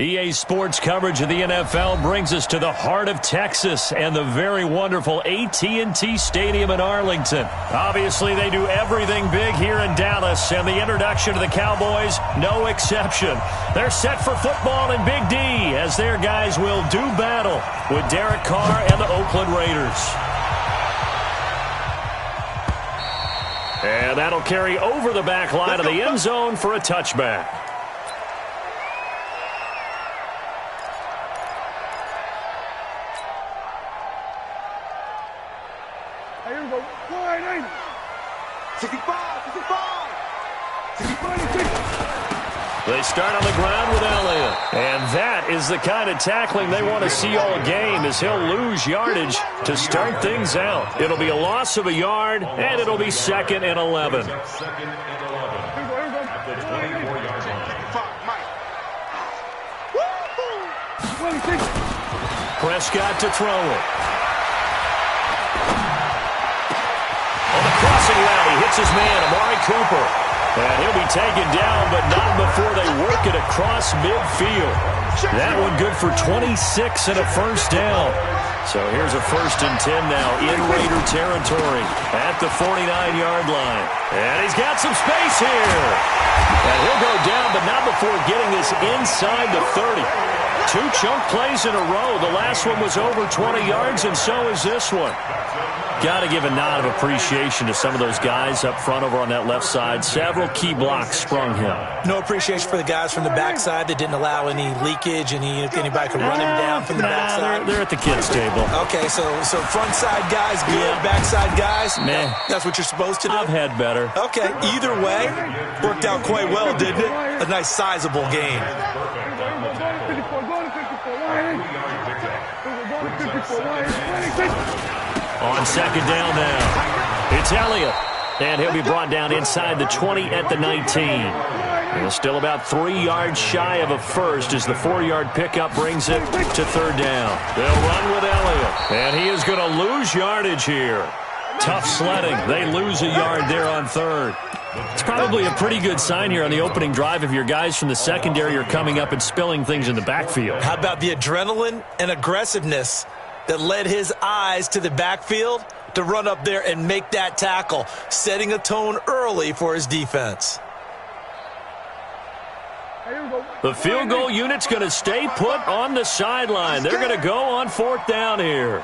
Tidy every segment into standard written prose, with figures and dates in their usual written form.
EA Sports coverage of the NFL brings us to the heart of Texas and the very wonderful AT&T Stadium in Arlington. Obviously, they do everything big here in Dallas, and the introduction to the Cowboys, no exception. They're set for football in Big D as their guys will do battle with Derek Carr and the Oakland Raiders. And that'll carry over the back line of the end zone for a touchback. They start on the ground with Elliott. And that is the kind of tackling they want to see all game, as he'll lose yardage to start things out. It'll be a loss of a yard, and it'll be 2nd and 11. Prescott to throw it. On the crossing route, he hits his man, Amari Cooper. And he'll be taken down, but not before they work it across midfield. That one good for 26 and a first down. So here's a 1st and 10 now in Raider territory at the 49-yard line. And he's got some space here. And he'll go down, but not before getting this inside the 30. 2 chunk plays in a row. The last one was over 20 yards, and so is this one. Got to give a nod of appreciation to some of those guys up front over on that left side. Several key blocks sprung him. No appreciation for the guys from the backside that didn't allow any leakage, and anybody could run him down from the backside. They're at the kids' table. Okay, so front side guys good, yeah. Backside guys, nah. That's what you're supposed to do? I've had better. Okay, either way, worked out quite well, didn't it? A nice sizable gain. On 2nd down now, it's Elliott, and he'll be brought down inside the 20 at the 19. And still about 3 yards shy of a first as the 4-yard pickup brings it to 3rd down. They'll run with Elliott, and he is going to lose yardage here. Tough sledding. They lose a yard there on 3rd. It's probably a pretty good sign here on the opening drive if your guys from the secondary are coming up and spilling things in the backfield. How about the adrenaline and aggressiveness that led his eyes to the backfield to run up there and make that tackle, setting a tone early for his defense. The field goal unit's going to stay put on the sideline. They're going to go on 4th down here.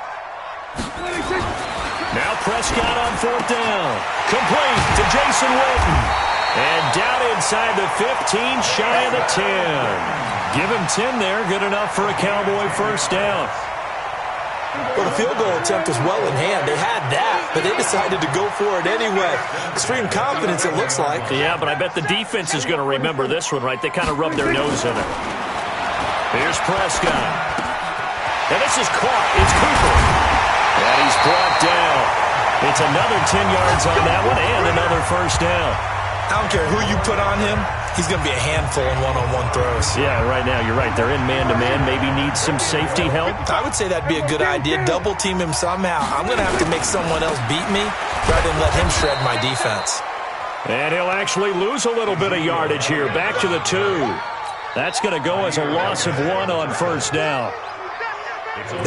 Now Prescott on 4th down. Complete to Jason Witten. And down inside the 15, shy of the 10. Give him 10 there, good enough for a Cowboy first down. Well, the field goal attempt was well in hand. They had that, but they decided to go for it anyway. Extreme confidence, it looks like. Yeah, but I bet the defense is going to remember this one, right? They kind of rubbed their nose in it. Here's Prescott. And this is caught. It's Cooper. And he's brought down. It's another 10 yards on that one and another first down. I don't care who you put on him. He's going to be a handful in one-on-one throws. Yeah, right now, you're right. They're in man-to-man. Maybe need some safety help. I would say that'd be a good idea. Double-team him somehow. I'm going to have to make someone else beat me rather than let him shred my defense. And he'll actually lose a little bit of yardage here. Back to the 2. That's going to go as a loss of 1 on first down.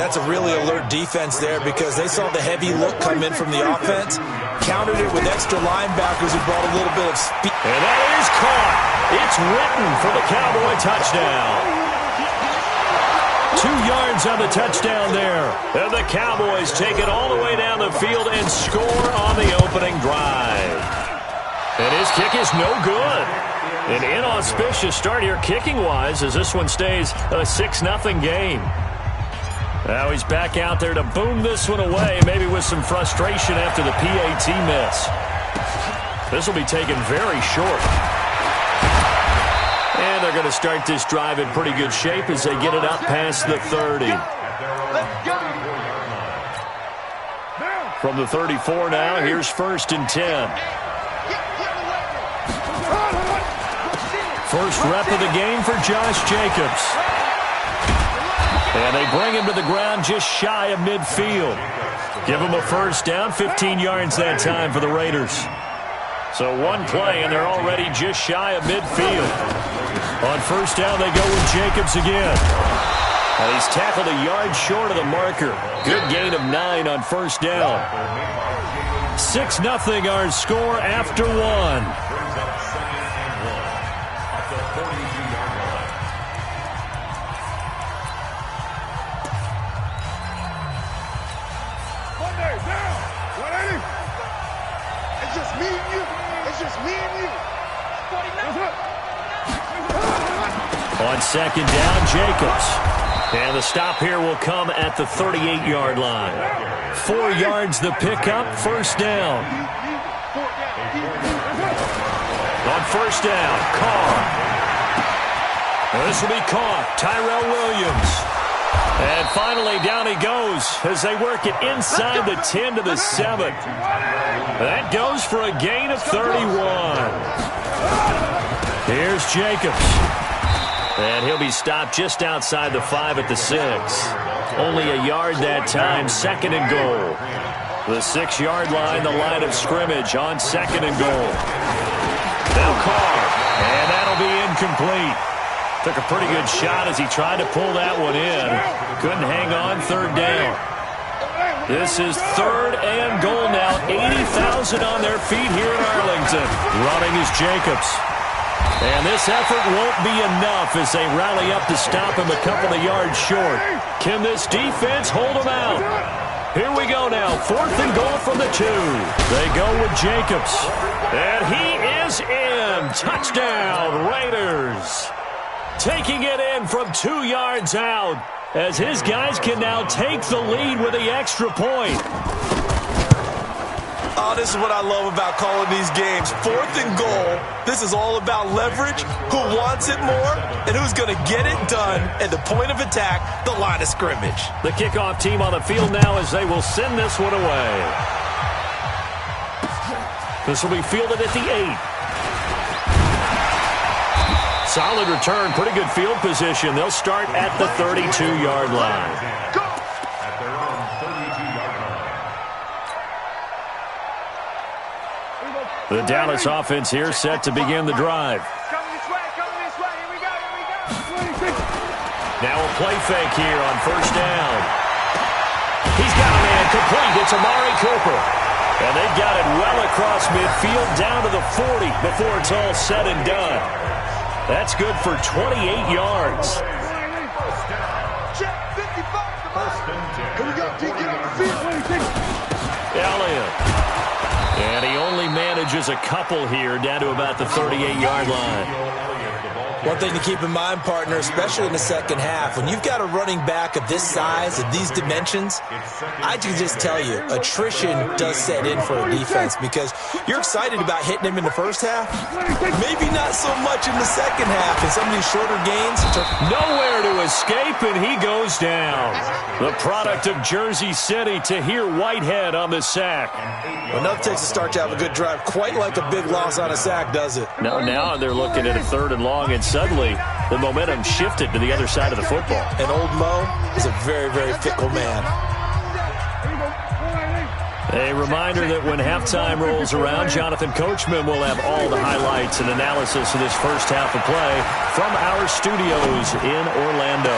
That's a really alert defense there because they saw the heavy look come in from the offense, countered it with extra linebackers who brought a little bit of speed. And that is caught. It's Witten for the Cowboy touchdown. 2 yards on the touchdown there. And the Cowboys take it all the way down the field and score on the opening drive. And his kick is no good. An inauspicious start here kicking-wise as this one stays a 6-0 game. Now he's back out there to boom this one away, maybe with some frustration after the PAT miss. This will be taken very short. And they're going to start this drive in pretty good shape as they get it up past the 30. From the 34 now, here's 1st and 10. First rep of the game for Josh Jacobs. And they bring him to the ground just shy of midfield. Give him a first down, 15 yards that time for the Raiders. So one play, and they're already just shy of midfield. On first down, they go with Jacobs again. And he's tackled a yard short of the marker. Good gain of 9 on first down. 6-0 our score after 1. On second down, Jacobs. And the stop here will come at the 38-yard line. 4 yards the pickup, first down. On first down, Carr. This will be caught. Tyrell Williams. And finally, down he goes as they work it inside the 10 to the 7. That goes for a gain of 31. Here's Jacobs. And he'll be stopped just outside the 5 at the 6. Only a yard that time, second and goal. The 6-yard line, the line of scrimmage on second and goal. Now Carr, and that'll be incomplete. Took a pretty good shot as he tried to pull that one in. Couldn't hang on, third down. This is third and goal now. 80,000 on their feet here in Arlington. Running is Jacobs. And this effort won't be enough as they rally up to stop him a couple of yards short. Can this defense hold him out? Here we go now. Fourth and goal from the 2. They go with Jacobs. And he is in. Touchdown, Raiders. Taking it in from 2 yards out as his guys can now take the lead with the extra point. Oh, this is what I love about calling these games. Fourth and goal. This is all about leverage, who wants it more, and who's going to get it done at the point of attack, the line of scrimmage. The kickoff team on the field now as they will send this one away. This will be fielded at the 8. Solid return, pretty good field position. They'll start at the 32-yard line. The Dallas offense here set to begin the drive. Now a play fake here on first down. He's got a man complete. It's Amari Cooper. And they've got it well across midfield down to the 40 before it's all said and done. That's good for 28 yards. Elliott. And he only manages a couple here down to about the 38-yard line. One thing to keep in mind, partner, especially in the second half, when you've got a running back of this size, of these dimensions, I can just tell you, attrition does set in for a defense because you're excited about hitting him in the first half. Maybe not so much in the second half in some of these shorter gains. Nowhere to escape, and he goes down. The product of Jersey City, Tahir Whitehead on the sack. Enough takes to start to have a good drive, quite like a big loss on a sack, does it? Now they're looking at a third and long, and suddenly the momentum shifted to the other side of the football. And old Mo is a very, very fickle man. A reminder that when halftime rolls around, Jonathan Coachman will have all the highlights and analysis of this first half of play from our studios in Orlando.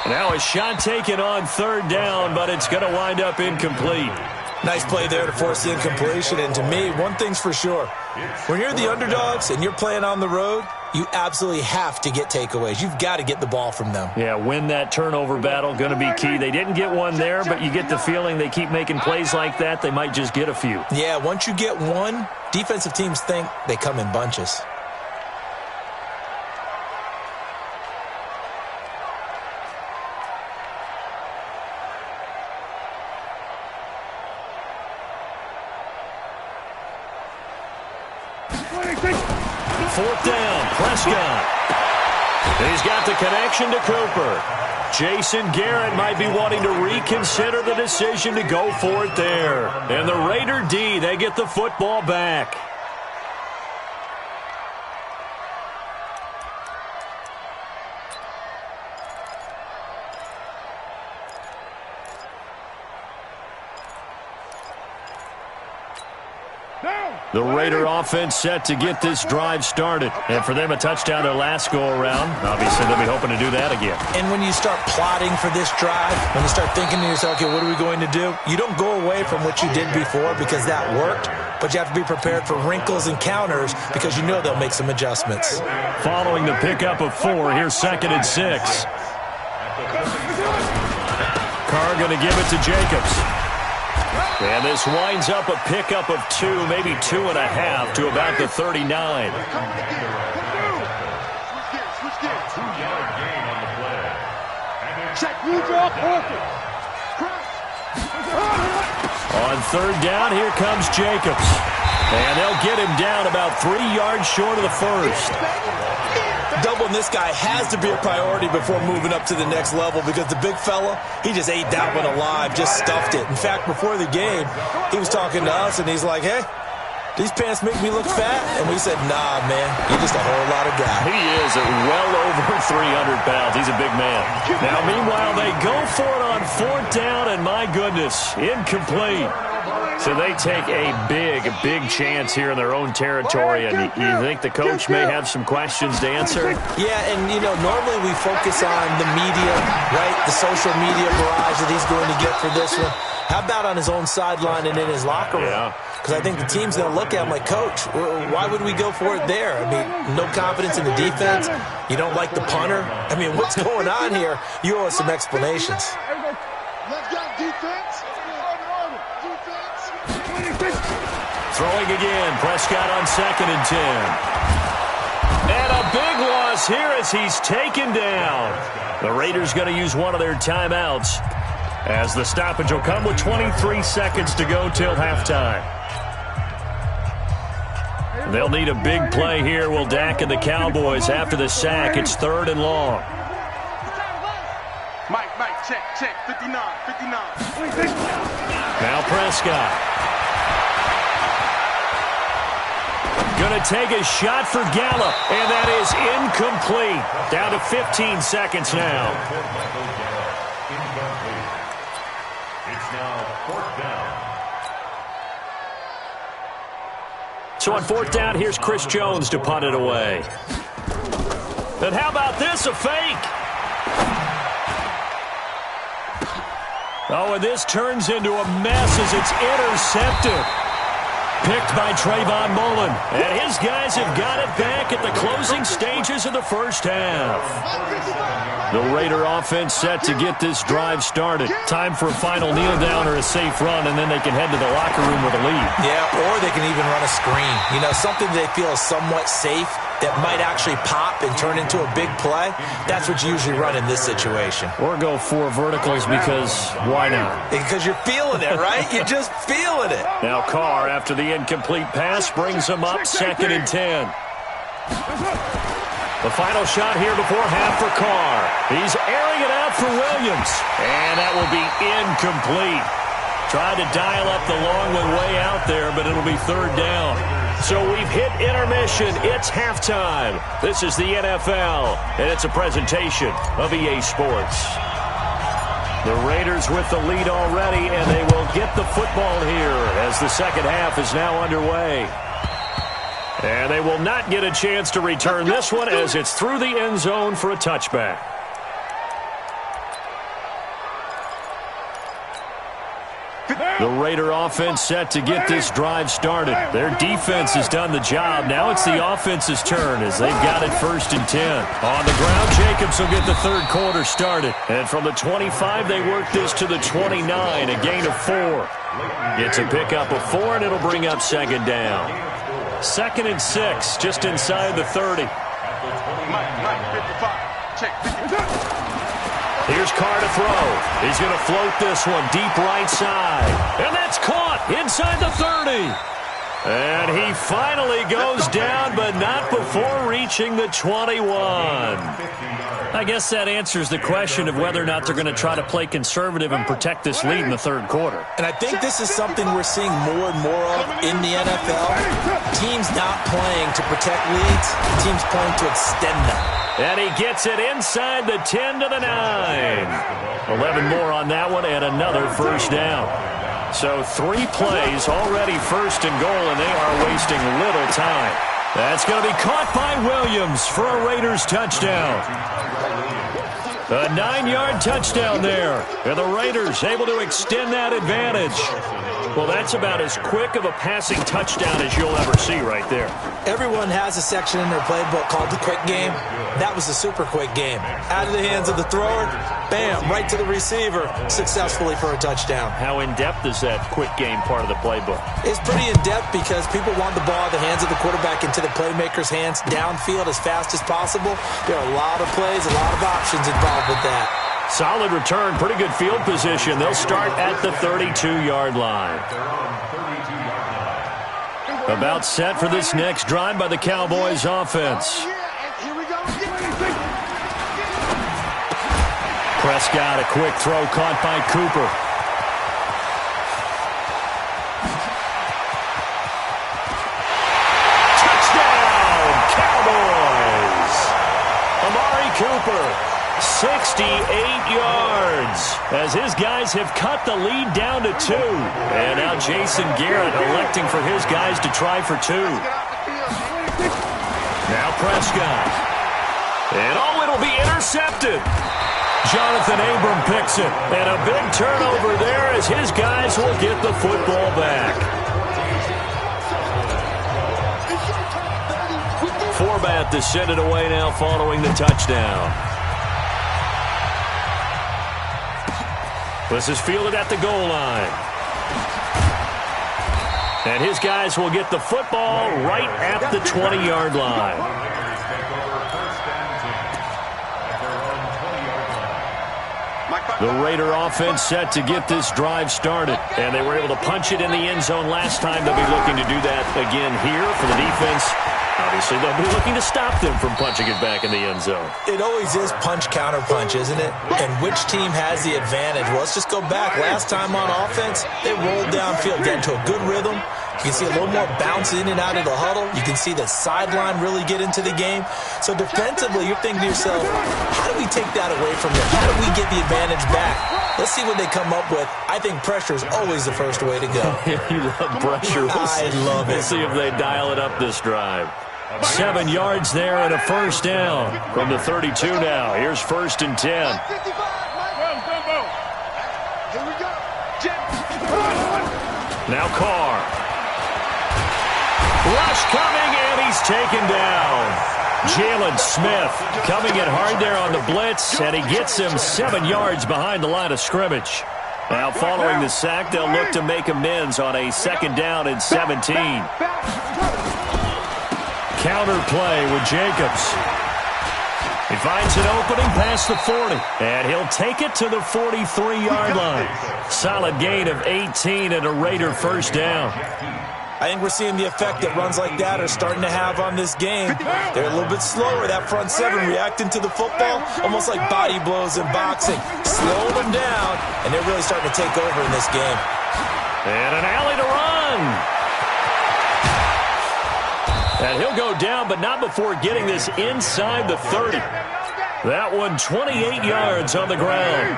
Now a shot taken on third down, but it's going to wind up incomplete. Nice play there to force the incompletion. And to me, one thing's for sure. When you're the underdogs and you're playing on the road, you absolutely have to get takeaways. You've got to get the ball from them. Yeah, win that turnover battle, going to be key. They didn't get one there, but you get the feeling they keep making plays like that, they might just get a few. Yeah, once you get one, defensive teams think they come in bunches. Fourth down, Prescott. He's got the connection to Cooper. Jason Garrett might be wanting to reconsider the decision to go for it there. And the Raider D, they get the football back. The Raider offense set to get this drive started. And for them, a touchdown their last go-around. Obviously, they'll be hoping to do that again. And when you start plotting for this drive, when you start thinking to yourself, okay, what are we going to do? You don't go away from what you did before because that worked, but you have to be prepared for wrinkles and counters because you know they'll make some adjustments. Following the pickup of 4, here's 2nd and 6. Carr going to give it to Jacobs. And this winds up a pickup of 2, maybe 2.5 to about the 39. On 3rd down, here comes Jacobs. And they'll get him down about 3 yards short of the first. Doubling this guy has to be a priority before moving up to the next level because the big fella, he just ate that one alive, just stuffed it. In fact, before the game, he was talking to us, and he's like, hey, these pants make me look fat? And we said, nah, man, you're just a whole lot of guy. He is at well over 300 pounds. He's a big man. Now, meanwhile, they go for it on 4th down, and my goodness, incomplete. So they take a big chance here in their own territory, and you think the coach may have some questions to answer? Yeah, and, you know, normally we focus on the media, right, the social media barrage that he's going to get for this one. How about on his own sideline and in his locker room? Because I think the team's going to look at him like, Coach, why would we go for it there? I mean, no confidence in the defense. You don't like the punter. I mean, what's going on here? You owe us some explanations. Let's go, defense. Throwing again, Prescott on 2nd and 10. And a big loss here as he's taken down. The Raiders going to use one of their timeouts as the stoppage will come with 23 seconds to go till halftime. They'll need a big play here. Will Dak and the Cowboys after the sack. It's 3rd and long. Mike, check, 59. Now Prescott. Going to take a shot for Gallup, and that is incomplete. Down to 15 seconds now. It's now 4th down. So on 4th down, here's Chris Jones to punt it away. And how about this, a fake? Oh, and this turns into a mess as it's intercepted. Picked by Trayvon Mullen. And his guys have got it back at the closing stages of the first half. The Raider offense set to get this drive started. Time for a final kneel down or a safe run, and then they can head to the locker room with a lead. Yeah, or they can even run a screen. You know, something they feel is somewhat safe that might actually pop and turn into a big play. That's what you usually run in this situation. Or go 4 verticals because why not? Because you're feeling it, right? You're just feeling it. Now Carr, after the incomplete pass, brings him up 2nd and 10. The final shot here before half for Carr. He's airing it out for Williams. And that will be incomplete. Tried to dial up the long one way out there, but it'll be 3rd down. So we've hit intermission. It's halftime. This is the NFL, and it's a presentation of EA Sports. The Raiders with the lead already, and they will get the football here as the second half is now underway. And they will not get a chance to return this one as it's through the end zone for a touchback. The Raider offense set to get this drive started. Their defense has done the job. Now it's the offense's turn as they've got it 1st and 10. On the ground, Jacobs will get the 3rd quarter started. And from the 25, they work this to the 29, a gain of 4. It's a pickup of 4, and it'll bring up 2nd down. 2nd and 6, just inside the 30. Mike, 55. Check, 55. Here's Carr to throw. He's going to float this one deep right side. And that's caught inside the 30. And he finally goes down, but not before reaching the 21. I guess that answers the question of whether or not they're going to try to play conservative and protect this lead in the 3rd quarter. And I think this is something we're seeing more and more of in the NFL. Teams not playing to protect leads, teams playing to extend them. And he gets it inside the 10 to the 9. 11 more on that one and another 1st down. So 3 plays already first and goal, and they are wasting little time. That's going to be caught by Williams for a Raiders touchdown. A 9-yard touchdown there. And the Raiders able to extend that advantage. Well, that's about as quick of a passing touchdown as you'll ever see right there. Everyone has a section in their playbook called the quick game. That was a super quick game. Out of the hands of the thrower, bam, right to the receiver, successfully for a touchdown. How in-depth is that quick game part of the playbook? It's pretty in-depth because people want the ball in the hands of the quarterback into the playmaker's hands downfield as fast as possible. There are a lot of plays, a lot of options involved with that. Solid return, pretty good field position. They'll start at the 32-yard line. About set for this next drive by the Cowboys offense. Prescott, a quick throw caught by Cooper. Touchdown, Cowboys! Amari Cooper, 68 yards, as his guys have cut the lead down to 2. And now Jason Garrett electing for his guys to try for 2. Now Prescott. And it'll be intercepted. Jonathan Abram picks it. And a big turnover there as his guys will get the football back. Forbat to send it away now following the touchdown. This is fielded at the goal line. And his guys will get the football right at the 20-yard line. The Raider offense set to get this drive started. And they were able to punch it in the end zone last time. They'll be looking to do that again here for the defense. Obviously, they'll be looking to stop them from punching it back in the end zone. It always is punch-counter-punch, isn't it? And which team has the advantage? Well, let's just go back. Last time on offense, they rolled downfield, get into a good rhythm. You can see a little more bounce in and out of the huddle. You can see the sideline really get into the game. So defensively, you're thinking to yourself, how do we take that away from them? How do we get the advantage back? Let's see what they come up with. I think pressure is always the first way to go. You love pressure. I love it. We'll see if they dial it up this drive. 7 yards there and a first down from the 32 now. Here's 1st and 10. Now Carr. Rush coming, and he's taken down. Jalen Smith coming in hard there on the blitz, and he gets him 7 yards behind the line of scrimmage. Now following the sack, they'll look to make amends on a 2nd down and 17. Counter play with Jacobs. He finds an opening past the 40, and he'll take it to the 43-yard line. Solid gain of 18 and a Raider first down. I think we're seeing the effect that runs like that are starting to have on this game. They're a little bit slower, that front 7 reacting to the football, almost like body blows in boxing. Slowing them down, and they're really starting to take over in this game. And an alley to run. And he'll go down, but not before getting this inside the 30. That one 28 yards on the ground.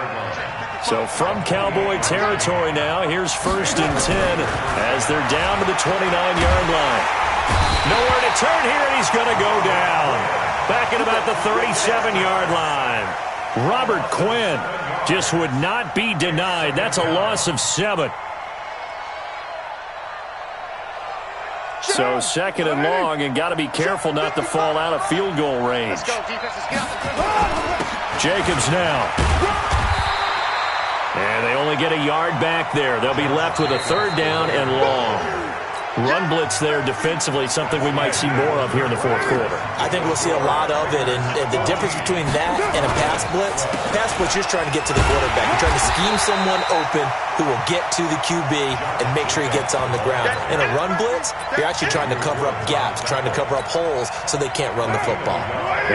So from Cowboy territory now, here's 1st and 10 as they're down to the 29-yard line. Nowhere to turn here, and he's going to go down. Back at about the 37-yard line. Robert Quinn just would not be denied. That's a loss of 7. So 2nd and long, and got to be careful not to fall out of field goal range. Jacobs now. And they only get a yard back there. They'll be left with a 3rd down and long. Run blitz there defensively, something we might see more of here in the 4th quarter. I think we'll see a lot of it, and the difference between that and a pass blitz, you're just trying to get to the quarterback. You're trying to scheme someone open who will get to the QB and make sure he gets on the ground. In a run blitz, you're actually trying to cover up gaps, trying to cover up holes so they can't run the football.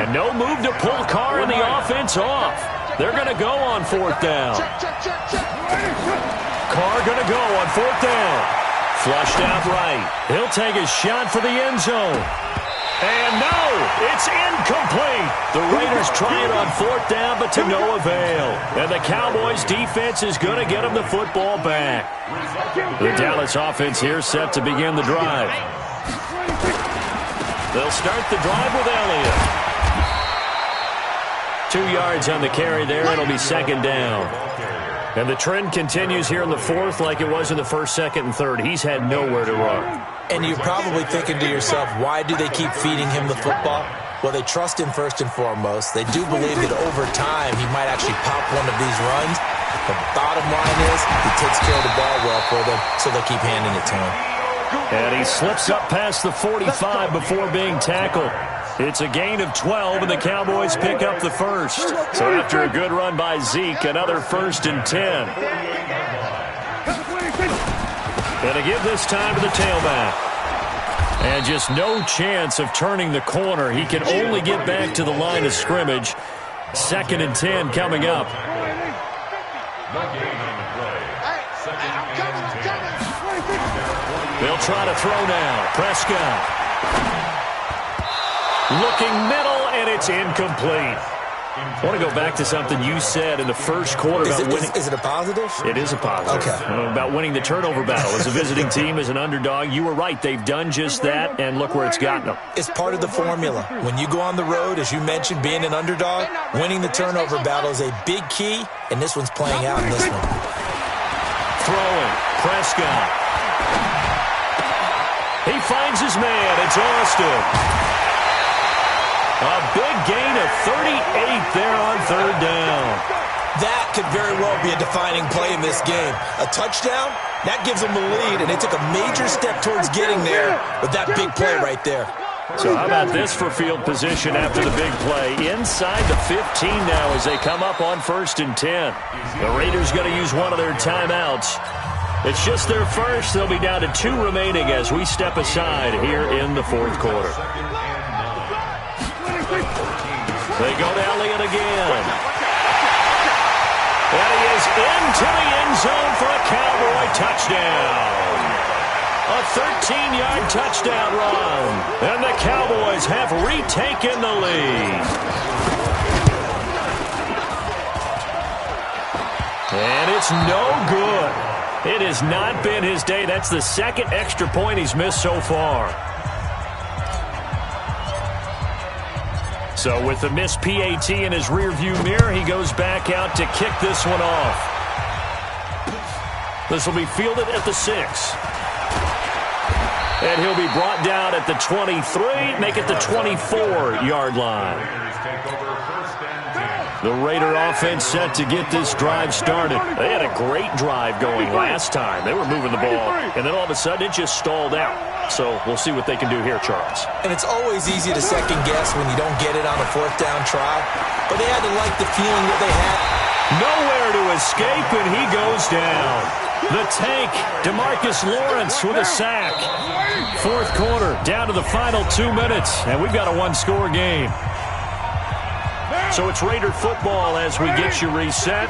And no move to pull Carr and the offense off. They're going to go on 4th down. Carr going to go on 4th down. Flushed out right. He'll take a shot for the end zone. And no, it's incomplete. The Raiders try it on 4th down, but to no avail. And the Cowboys defense is going to get them the football back. The Dallas offense here set to begin the drive. They'll start the drive with Elliott. 2 yards on the carry there. It'll be 2nd down. And the trend continues here in the 4th like it was in the 1st, 2nd, and 3rd. He's had nowhere to run. And you're probably thinking to yourself, why do they keep feeding him the football? Well, they trust him first and foremost. They do believe that over time he might actually pop one of these runs. The bottom line is he takes care of the ball well for them, so they keep handing it to him. And he slips up past the 45 before being tackled. It's a gain of 12, and the Cowboys pick up the first. So after a good run by Zeke, another 1st and 10. Going to give this time to the tailback. And just no chance of turning the corner. He can only get back to the line of scrimmage. 2nd and 10 coming up. They'll try to throw now. Prescott. Looking middle, and it's incomplete. I want to go back to something you said in the first quarter about winning. Is it a positive? It is a positive. Okay. About winning the turnover battle. As a visiting team, as an underdog, you were right. They've done just that, and look where it's gotten them. It's part of the formula. When you go on the road, as you mentioned, being an underdog, winning the turnover battle is a big key, and this one's playing out in this one. Throwing. Prescott. He finds his man. It's Austin. A big gain of 38 there on 3rd down. That could very well be a defining play in this game. A touchdown, that gives them the lead, and they took a major step towards getting there with that big play right there. So how about this for field position after the big play? Inside the 15 now as they come up on 1st and 10. The Raiders going to use one of their timeouts. It's just their first. They'll be down to 2 remaining as we step aside here in the 4th quarter. They go to Elliott again. And he is into the end zone for a Cowboy touchdown. A 13-yard touchdown run. And the Cowboys have retaken the lead. And it's no good. It has not been his day. That's the 2nd extra point he's missed so far. So with the missed PAT in his rearview mirror, he goes back out to kick this one off. This will be fielded at the 6. And he'll be brought down at the 23, make it the 24-yard line. The Raider offense set to get this drive started. They had a great drive going last time. They were moving the ball, and then all of a sudden it just stalled out. So we'll see what they can do here, Charles. And it's always easy to second-guess when you don't get it on a 4th down try. But they had to like the feeling that they had. Nowhere to escape, and he goes down. The tank, DeMarcus Lawrence with a sack. 4th quarter, down to the final 2 minutes, and we've got a 1-score game. So it's Raider football as we get you reset.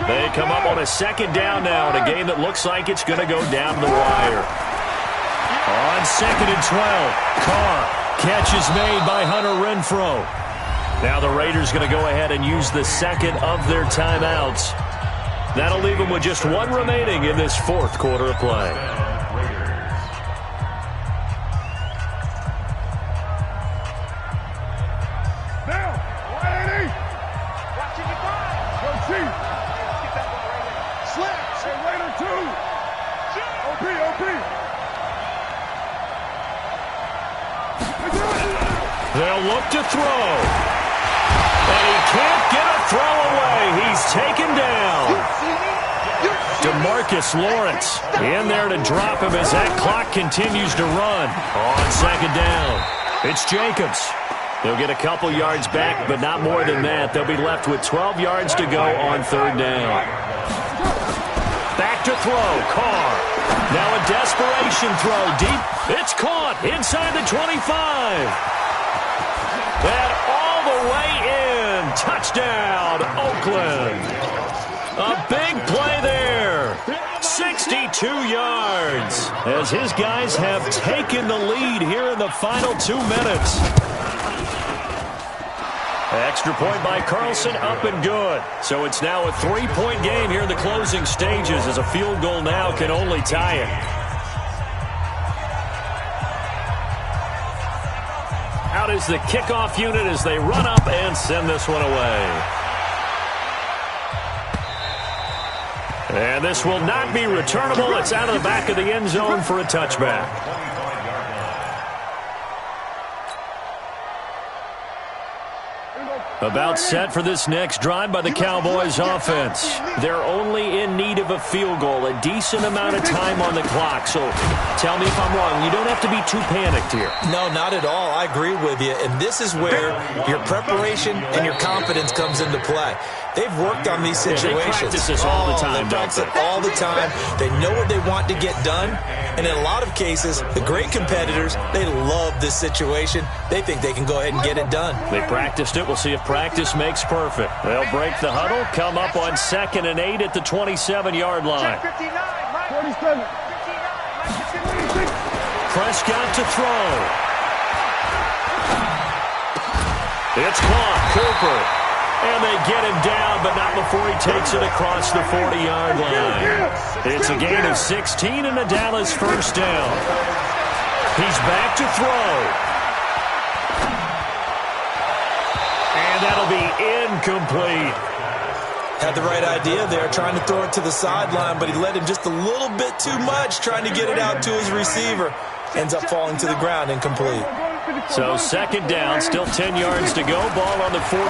They come up on a 2nd down now in a game that looks like it's going to go down to the wire. On 2nd and 12, Carr. Catch is made by Hunter Renfrow. Now the Raiders going to go ahead and use the 2nd of their timeouts. That'll leave them with just 1 remaining in this 4th quarter of play. They'll look to throw. And he can't get a throw away. He's taken down. DeMarcus Lawrence in there to drop him as that clock continues to run. On 2nd down, it's Jacobs. They'll get a couple yards back, but not more than that. They'll be left with 12 yards to go on 3rd down. Back to throw, Carr. Now a desperation throw deep. It's caught inside the 25. And all the way in. Touchdown, Oakland. A big play there. 62 yards as his guys have taken the lead here in the final 2 minutes. Extra point by Carlson, up and good. So it's now a 3-point game here in the closing stages as a field goal now can only tie it. Out is the kickoff unit as they run up and send this one away. And this will not be returnable. It's out of the back of the end zone for a touchback. About set for this next drive by the Cowboys offense. They're only in need of a field goal, a decent amount of time on the clock. So tell me if I'm wrong. You don't have to be too panicked here. No, not at all. I agree with you. And this is where your preparation and your confidence comes into play. They've worked on these situations. They practice this all the time, they practice it all the time. They know what they want to get done. And in a lot of cases, the great competitors, they love this situation. They think they can go ahead and get it done. They practiced it. We'll see if practice makes perfect. They'll break the huddle, come up on 2nd and 8 at the 27-yard line. Prescott to throw. It's caught. Cooper. And they get him down, but not before he takes it across the 40-yard line. It's a gain of 16 and a Dallas first down. He's back to throw. And that'll be incomplete. Had the right idea there, trying to throw it to the sideline, but he led him just a little bit too much, trying to get it out to his receiver. Ends up falling to the ground, incomplete. So 2nd down, still 10 yards to go. Ball on the 43.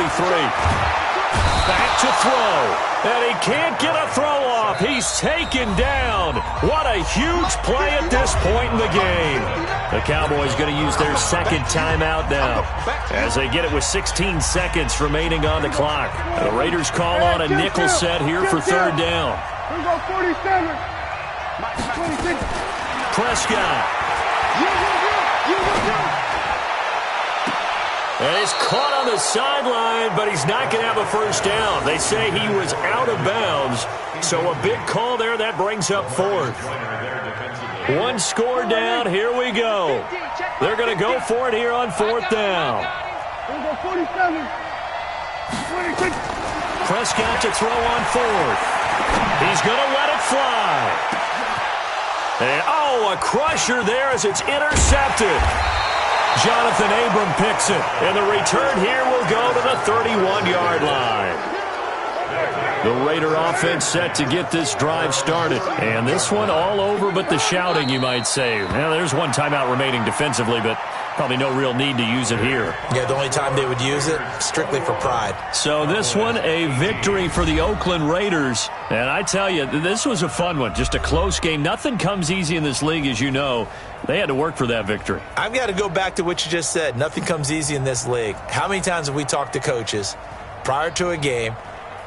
Back to throw. And he can't get a throw off. He's taken down. What a huge play at this point in the game. The Cowboys going to use their 2nd timeout now as they get it with 16 seconds remaining on the clock. The Raiders call on a nickel set here for 3rd down. Prescott. And he's caught on the sideline, but he's not going to have a first down. They say he was out of bounds, so a big call there. That brings up 4th. 1 score down. Here we go. They're going to go for it here on 4th down. Prescott to throw on 4th. He's going to let it fly. And, a crusher there as it's intercepted. Jonathan Abram picks it, and the return here will go to the 31-yard line. The Raider offense set to get this drive started. And this one all over but the shouting, you might say. Well, there's 1 timeout remaining defensively, but probably no real need to use it here. Yeah, the only time they would use it, strictly for pride. So this one, a victory for the Oakland Raiders. And I tell you, this was a fun one. Just a close game. Nothing comes easy in this league, as you know. They had to work for that victory. I've got to go back to what you just said. Nothing comes easy in this league. How many times have we talked to coaches prior to a game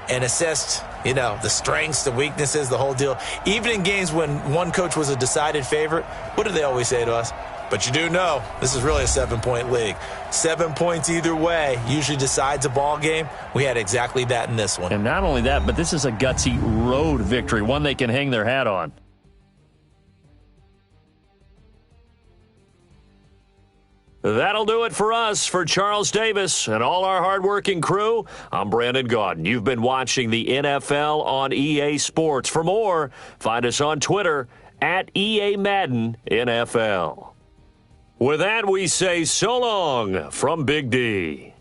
and assessed, the strengths, the weaknesses, the whole deal? Even in games when one coach was a decided favorite, what do they always say to us? But you do know this is really a 7-point league. 7 points either way usually decides a ball game. We had exactly that in this one. And not only that, but this is a gutsy road victory, one they can hang their hat on. That'll do it for us. For Charles Davis and all our hardworking crew, I'm Brandon Gaudin. You've been watching the NFL on EA Sports. For more, find us on Twitter at EA Madden NFL. With that, we say so long from Big D.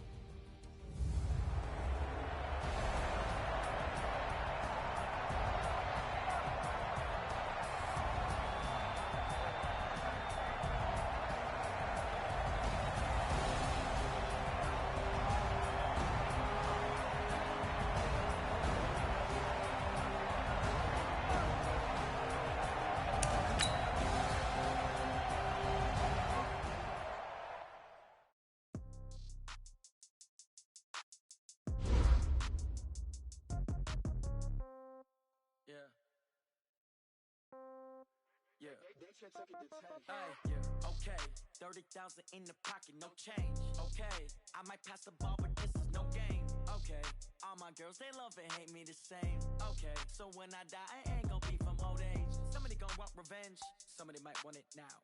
Okay, 30,000 in the pocket, no change. Okay, I might pass the ball, but this is no game. Okay, all my girls, they love and hate me the same. Okay, so when I die, I ain't gonna be from old age. Somebody gon' want revenge, somebody might want it now.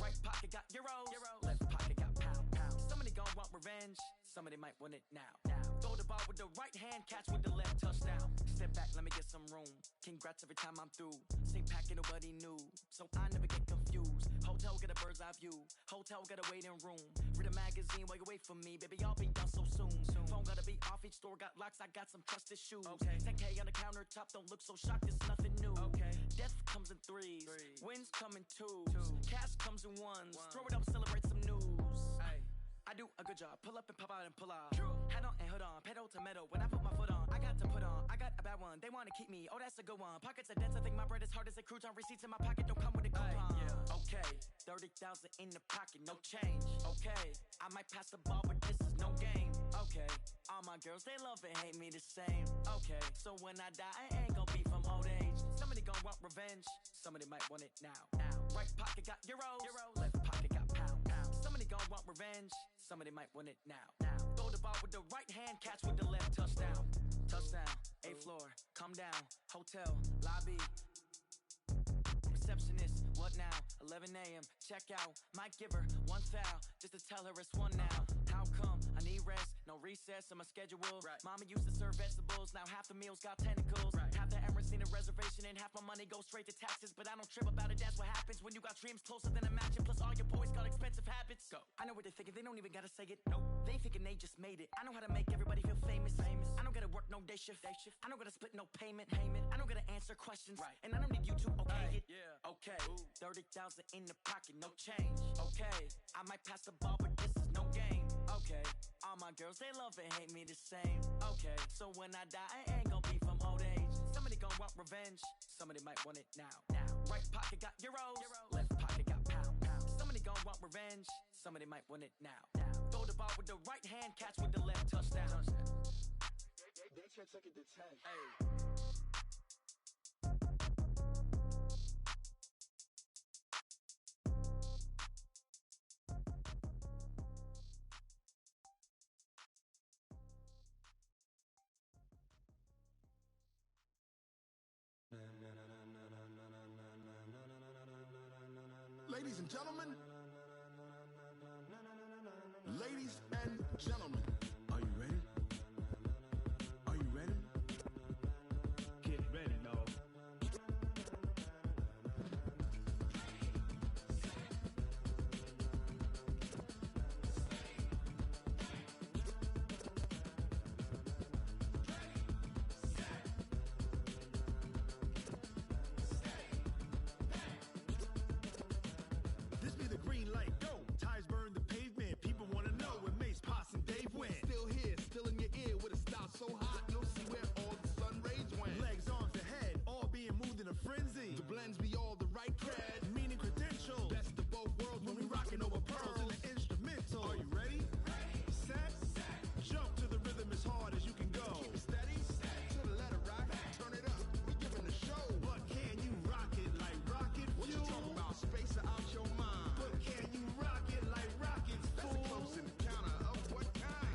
Right pocket got euros, left pocket got pound. Somebody gon' want revenge, somebody might want it now. Throw the ball with the right hand, catch with the left, touchdown. Step back, let me get some room. Congrats every time I'm through. Same packet, nobody new, so I never get confused. Hotel get a bird's eye view, hotel get a waiting room. Read a magazine while you wait for me, baby, I'll be done so soon. Phone gotta be off, each store got locks, I got some trusted shoes. 10K on the countertop, don't look so shocked, it's nothing new. Death comes in threes, wins come in twos, cash comes in ones. Throw it up, celebrate some news. I do a good job, pull up and pop out and pull out. Head on and hood on, pedal to metal. When I put my foot on, I got to put on. I got a bad one, they wanna keep me, oh that's a good one. Pockets are dense, I think my bread is hard as a crouton. Receipts in my pocket don't come with a coupon. Okay, 30,000 in the pocket, no change. Okay, I might pass the ball, but this is no game. Okay, all my girls, they love and hate me the same. Okay, so when I die, I ain't gon' be from old age. Somebody gon' want revenge, somebody might want it now. Right pocket got euros, left pocket got pound. Somebody gon' want revenge, somebody might want it now. Throw the ball with the right hand, catch with the left, touchdown. Touchdown, 8th floor, come down, hotel, lobby. Receptionist, what now? 11 a.m., check out. Might give her one foul, just to tell her it's one now. How come? I need rest, no recess in my schedule. Mama used to serve vegetables, now half the meals got tentacles. Half the Emirates need a reservation and half my money goes straight to taxes. But I don't trip about it, that's what happens when you got dreams closer than a matching. Plus all your boys got expensive habits. Go. I know what they're thinking, they don't even gotta say it. Nope. They thinking they just made it. I know how to make everybody feel famous. I don't gotta work no day shift. I don't gotta split no payment. I don't gotta answer questions. And I don't need you to okay it. Okay, 30,000 in the pocket, no change. Okay, I might pass the ball, but this is no game. Okay, all my girls, they love and hate me the same. Okay, so when I die, I ain't gon' be from old age. Somebody gon' want revenge, somebody might want it now. Right pocket got euros, left pocket got pound. Somebody gon' want revenge, somebody might want it now. Throw the ball with the right hand, catch with the left, touchdown. They can't take it to 10. Ladies and gentlemen, ladies and gentlemen, are you ready? Are you ready? Get ready, dog. So hot, you'll see where all the sun rays went. Legs, arms, ahead, all being moved in a frenzy. The blends be all the right cred, meaning credentials. Best of both worlds when we rockin' over pearls in the instrumental. Are you ready? Set, jump to the rhythm as hard as you can go. Keep it steady, to the letter rock, turn it up, we giving the show. But can you rock it like rocket fuel? What you talking about, space or out your mind? But can you rock it like rockets, fool? That's a close encounter of what kind?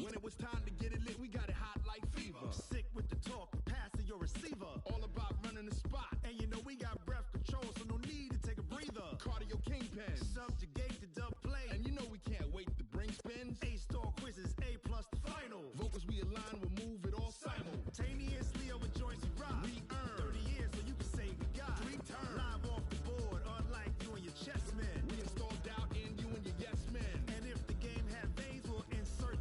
When it was time to get it lit, we got it hot like fever. Sick with the talk, passing your receiver. All about running the spot. And you know we got breath control, so no need to take a breather. Cardio kingpin. Subjugate the dub play. And you know we can't wait to bring spins. A-star quizzes, A+ the final. Vocals we align, we'll move it all simultaneously over joints we rock. We earn 30 years so you can say we got 3 turns. Live off the board, unlike you and your chess men. We install doubt in you and your yes men. And if the game had veins, we'll insert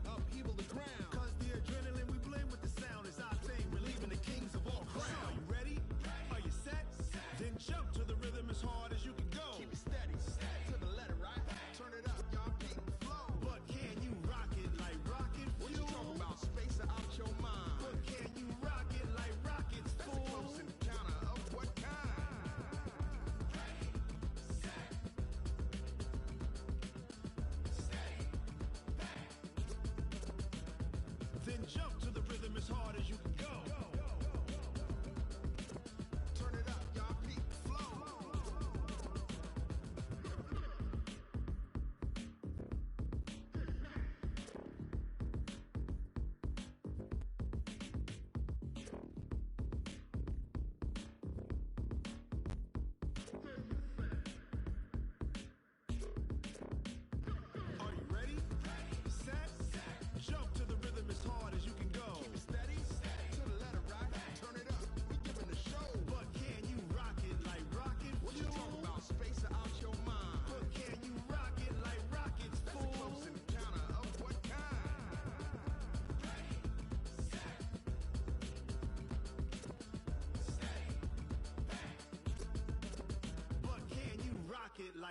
upheaval the ground. Cause the adrenaline we blend with the sound is our thing. Relieving the kings of all crowns. So are you ready? Are you set? Then jump to the rhythm as hard as you can go. Keep it steady, to the letter right. Turn it up, y'all keep the flow. But can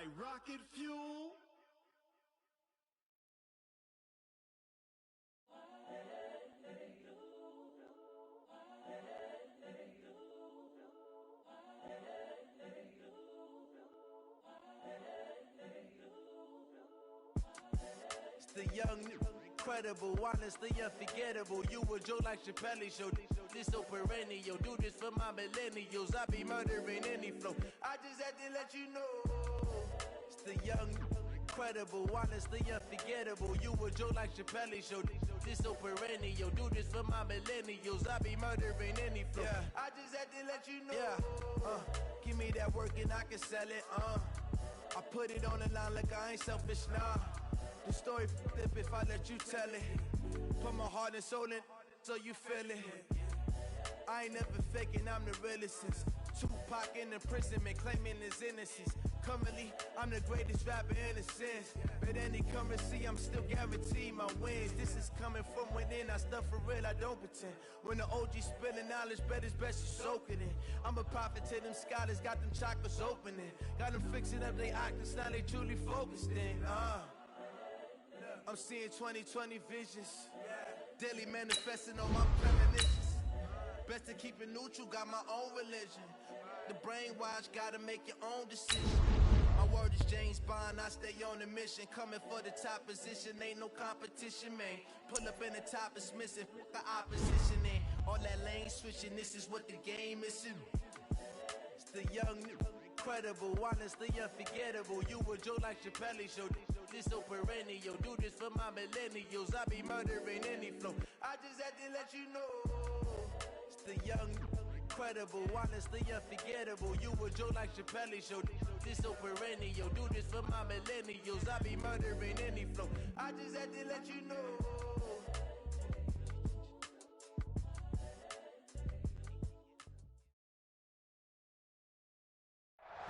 like rocket fuel. The young, incredible, honestly unforgettable. You a Joe like Chappelle show. This so perennial. Do this for my millennials. I be murdering any flow. I just had to let you know. It's the young, incredible, honestly unforgettable. You a Joe like Chappelle show. This so perennial. Do this for my millennials. I be murdering any flow. Yeah. I just had to let you know. Yeah. Give me that work and I can sell it. I put it on the line like I ain't selfish, nah. The story flip if I let you tell it. Put my heart and soul in so you feel it. I ain't never faking, I'm the realest since Tupac in imprisonment claiming his innocence. Currently, I'm the greatest rapper in a sense. But any currency, I'm still guaranteed my wins. This is coming from within, I stuff for real, I don't pretend. When the OG spilling knowledge, bet it's best you soak it in. I'm a prophet to them scholars, got them chakras opening. Got them fixing up their octaves, now they truly focused in. I'm seeing 2020 visions. Daily manifesting on my premonitions. Best to keep it neutral, got my own religion. The brainwash, gotta make your own decision. My word is James Bond, I stay on a mission. Coming for the top position, ain't no competition, man. Pull up in the top is missing, the opposition in. All that lane switching, this is what the game is in. It's the young, incredible, honestly unforgettable. You a Joe like Chappelle show. This so perennial. Do this for my millennials. I be murdering any flow. I just had to let you know. It's the young, incredible, honestly unforgettable. You a Joe like Chappelle show. This so perennial. Do this for my millennials. I be murdering any flow. I just had to let you know.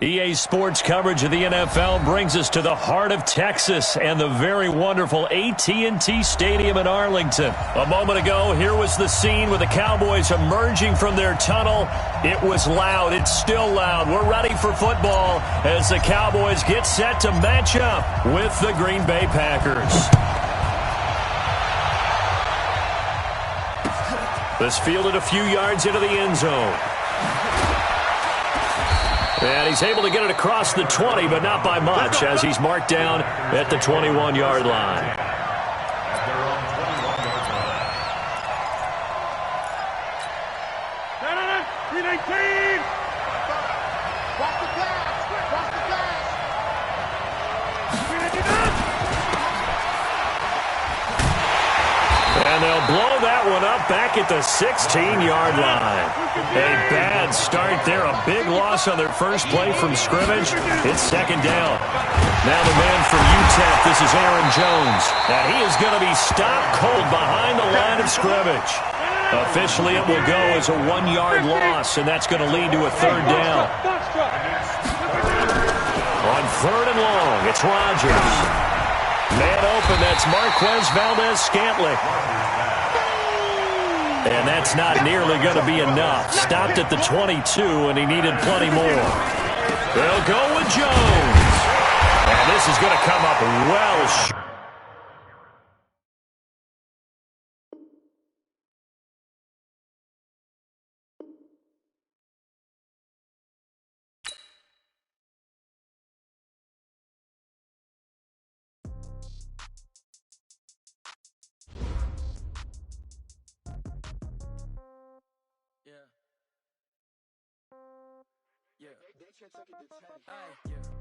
EA Sports coverage of the NFL brings us to the heart of Texas and the very wonderful AT&T Stadium in Arlington. A moment ago, here was the scene with the Cowboys emerging from their tunnel. It was loud. It's still loud. We're ready for football as the Cowboys get set to match up with the Green Bay Packers. This fielded a few yards into the end zone. And he's able to get it across the 20, but not by much, as he's marked down at the 21-yard line. At their own 21-yard line. 319! Watch the pass! Watch the pass! 319! And they'll blow that one up back at the 16-yard line. A bad start there. A big loss on their first play from scrimmage. It's second down. Now the man from UTEP, this is Aaron Jones. And he is going to be stopped cold behind the line of scrimmage. Officially, it will go as a 1-yard loss, and that's going to lead to a third down. On third and long, it's Rodgers. Man open, that's Marquez Valdez-Scantling. And that's not nearly going to be enough. Stopped at the 22, and he needed plenty more. They'll go with Jones. And this is going to come up well short.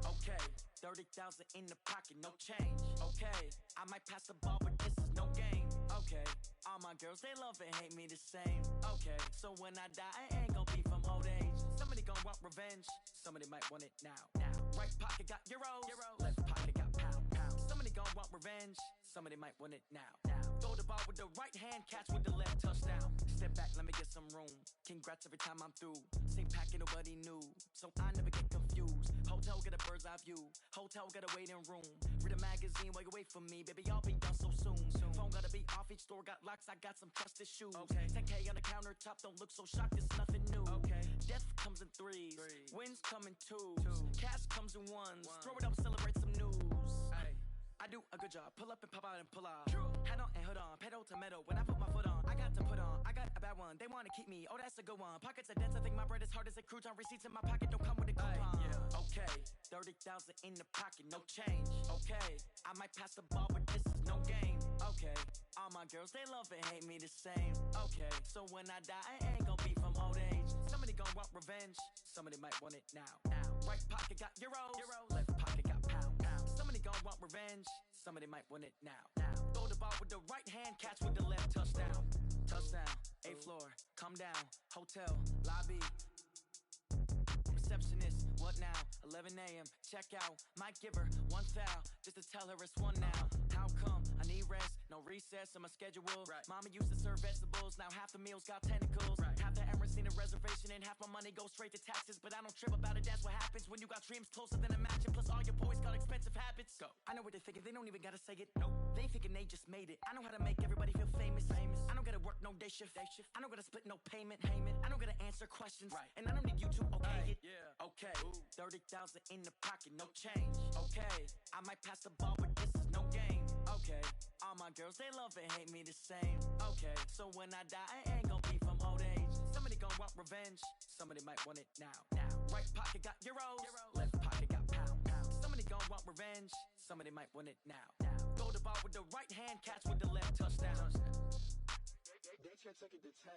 Okay, 30,000 in the pocket, no change. Okay, I might pass the ball, but this is no game. Okay, all my girls, they love and hate me the same. Okay, so when I die, I ain't gon' be from old age. Somebody gon' want revenge, somebody might want it now. Right pocket got euros, left pocket got pound. Somebody gon' want revenge, somebody might want it now. Throw the ball with the right hand, catch with the left, touchdown. Step back, let me get some room. Congrats every time I'm through. Same packet, nobody knew, so I never get confused. Hotel get a bird's eye view, hotel got a waiting room. Read a magazine while you wait for me, baby, I'll be done so soon. Phone gotta be off, each store got locks, I got some trusted shoes. 10K on the countertop, don't look so shocked, it's nothing new. Death comes in threes, wins come in twos, cash comes in ones. Throw it up, celebrate some news. I do a good job, pull up and pop out and pull off. Head on and hood on, pedal to metal. When I put my foot on, I got to put on. I got a bad one, they want to keep me. Oh, that's a good one. Pockets are dense, I think my bread is hard as a crouton. Receipts in my pocket don't come with a coupon. Okay, 30,000 in the pocket, no change. Okay, I might pass the ball, but this is no game. Okay, all my girls, they love and hate me the same. Okay, so when I die, I ain't gonna be from old age. Somebody gon' want revenge, somebody might want it now. Right pocket got euros, left pocket got pound. Somebody gon' want revenge, somebody might want it now. Throw the ball with the right hand, catch with the left, touchdown. Touchdown, 8th floor, come down, hotel, lobby. Receptionist, what now? 11 a.m., check out. Might give her one foul, just to tell her it's one now. How come? I need rest, no recess on my schedule. Mama used to serve vegetables, now half the meals got tentacles. Half the Emirates need a reservation and half my money goes straight to taxes. But I don't trip about it, that's what happens when you got dreams closer than a mansion. Plus all your boys got expensive habits. Go. I know what they're thinking, they don't even gotta say it. Nope. They thinking they just made it. I know how to make everybody feel famous. I don't gotta work no day shift. I don't gotta split no payment. I don't gotta answer questions. And I don't need you to okay it. Okay, 30,000 in the pocket, no change. Okay, I might pass the ball, but this is no game. Okay, all my girls, they love and hate me the same. Okay, so when I die, I ain't gonna be from old age. Somebody gon' want revenge, somebody might want it now. Right pocket got euros, left pocket got pound. Somebody gon' want revenge, somebody might want it now. Throw the ball with the right hand, catch with the left, touchdown. They can't take it to 10.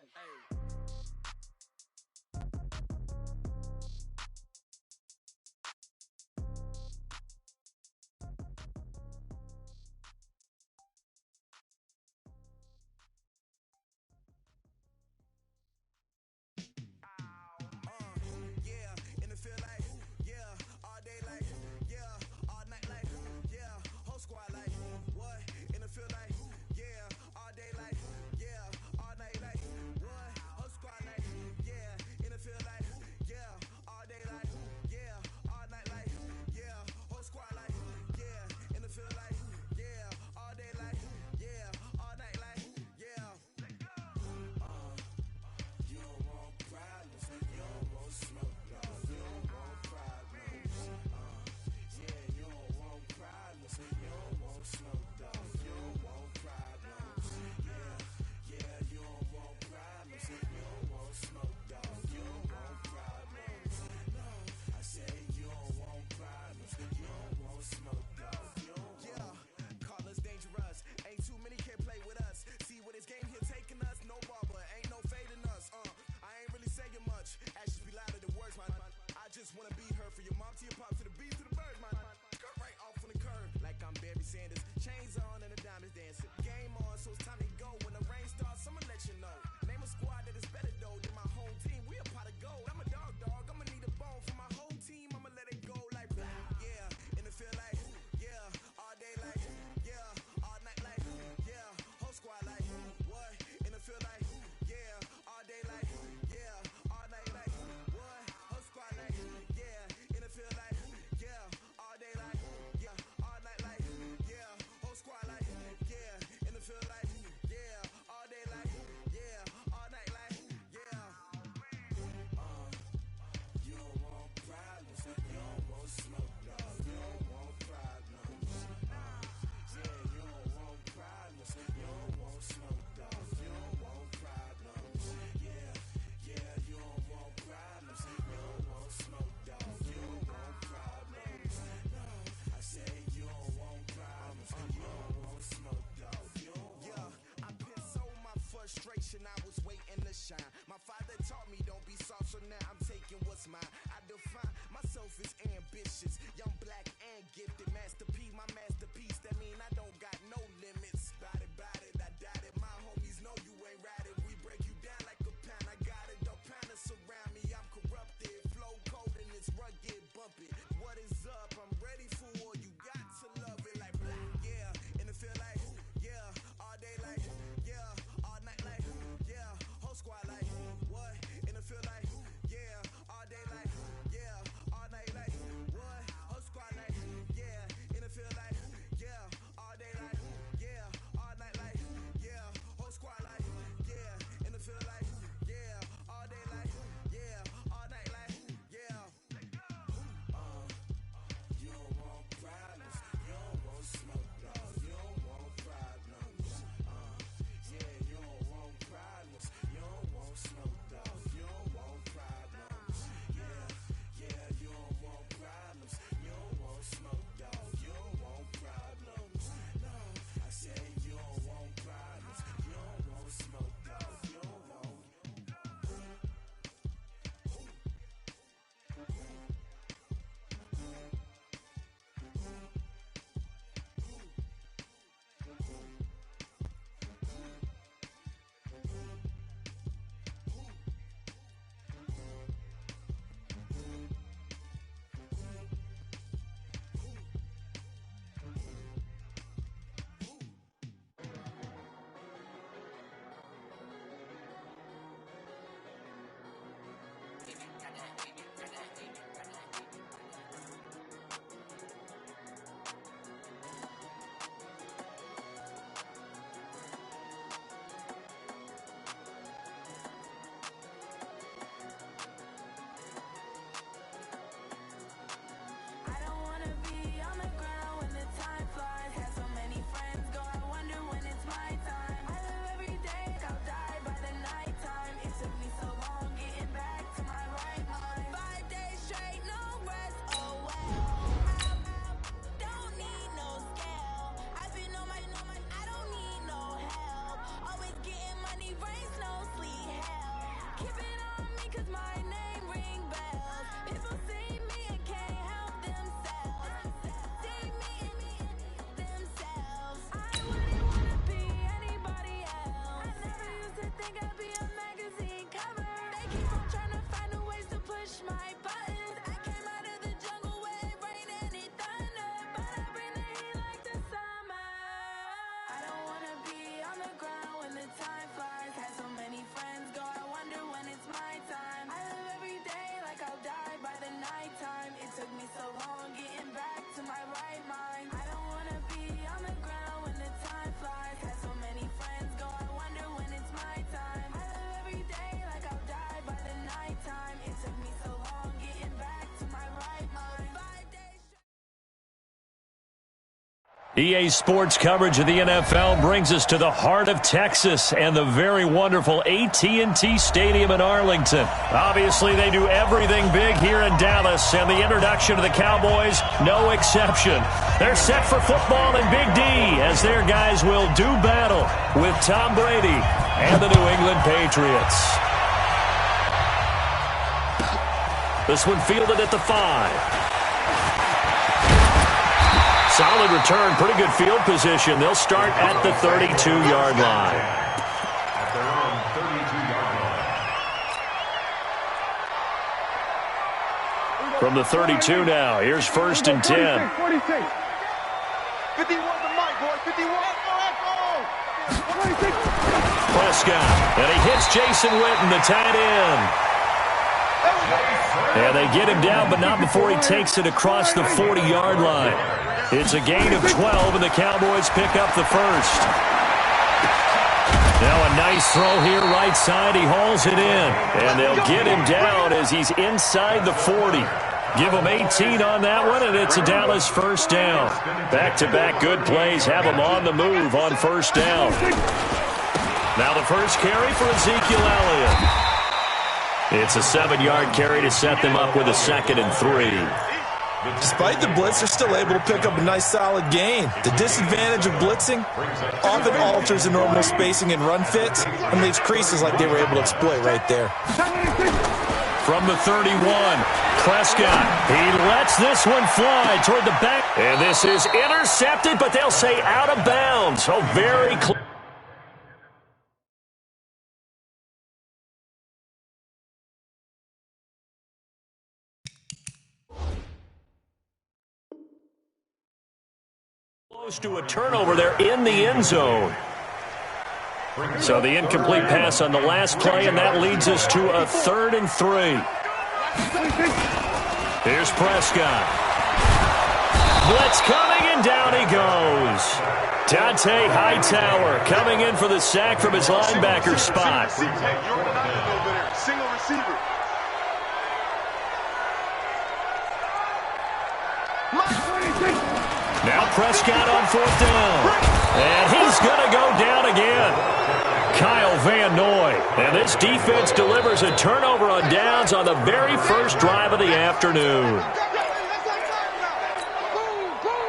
I was waiting to shine. My father taught me don't be soft, so now I'm taking what's mine. I define myself as ambitious, young, black, and gifted. Master P, my masterpiece. That mean I don't got no limits. Bout it, I doubt it. My homies know you ain't ratted. We break you down like a pound. I got it, don't pound to surround me. I'm corrupted, flow cold and it's rugged, bumpy. What is up? I'm ready for war. You got to love it like black, yeah. And it feel like, yeah, all day like, yeah, all night like, yeah, whole squad like, what? And it feel like, yeah, all day like, yeah, all night like, what? EA Sports coverage of the NFL brings us to the heart of Texas and the very wonderful AT&T Stadium in Arlington. Obviously, they do everything big here in Dallas, and the introduction of the Cowboys, no exception. They're set for football in Big D as their guys will do battle with Tom Brady and the New England Patriots. This one fielded at the 5. Solid return, pretty good field position. They'll start at the 32-yard line. At their own 32-yard line. From the 32 now, here's 1st and 10. 46. 51 the mic, boy. 51. Prescott, and he hits Jason Witten, the tight end. And they get him down, but not before he takes it across the 40-yard line. It's a gain of 12, and the Cowboys pick up the first. Now a nice throw here, right side. He hauls it in, and they'll get him down as he's inside the 40. Give him 18 on that one, and it's a Dallas first down. Back-to-back good plays have him on the move on first down. Now the first carry for Ezekiel Elliott. It's a 7-yard carry to set them up with a 2nd and 3. Despite the blitz, they're still able to pick up a nice solid gain. The disadvantage of blitzing often alters the normal spacing and run fits and leaves creases like they were able to exploit right there. From the 31, Prescott. He lets this one fly toward the back. And this is intercepted, but they'll say out of bounds. So very close. To a turnover there in the end zone. So the incomplete pass on the last play, and that leads us to a 3rd and 3. Here's Prescott. Blitz coming, and down he goes. Dante Hightower coming in for the sack from his linebacker spot. Single receiver. Now Prescott on 4th down. And he's going to go down again. Kyle Van Noy. And this defense delivers a turnover on downs on the very first drive of the afternoon.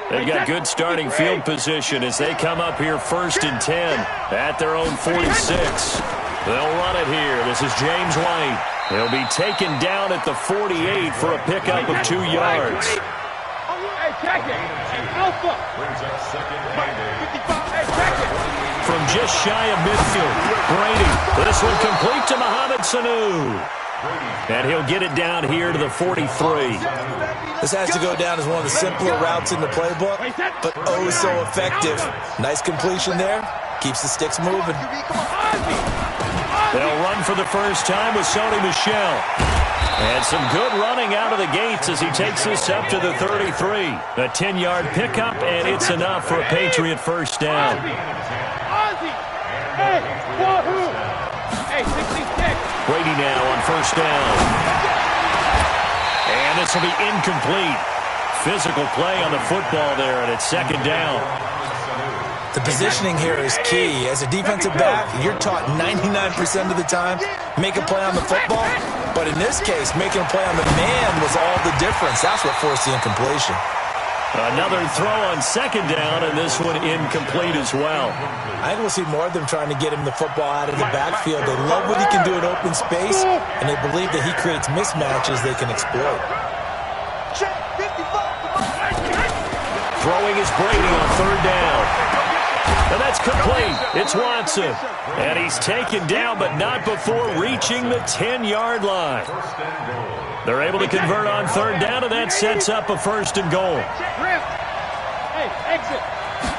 They've got good starting field position as they come up here 1st and 10 at their own 46. They'll run it here. This is James White. He'll be taken down at the 48 for a pickup of 2 yards. From just shy of midfield, Brady. This one complete to Mohamed Sanu. And he'll get it down here to the 43. This has to go down as one of the simpler routes in the playbook, but oh so effective. Nice completion there. Keeps the sticks moving. They'll run for the first time with Sony Michel. And some good running out of the gates as he takes this up to the 33. A 10-yard pickup, and it's enough for a Patriot first down. Brady now on first down. And this will be incomplete. Physical play on the football there, and it's 2nd down. The positioning here is key. As a defensive back, you're taught 99% of the time, make a play on the football. But in this case, making a play on the man was all the difference. That's what forced the incompletion. Another throw on 2nd down, and this one incomplete as well. I think we'll see more of them trying to get him the football out of the backfield. They love what he can do in open space, and they believe that he creates mismatches they can exploit. Throwing is Brady on 3rd down. And that's complete. It's Watson. And he's taken down, but not before reaching the 10-yard line. They're able to convert on 3rd down, and that sets up a 1st and goal. Hey, exit.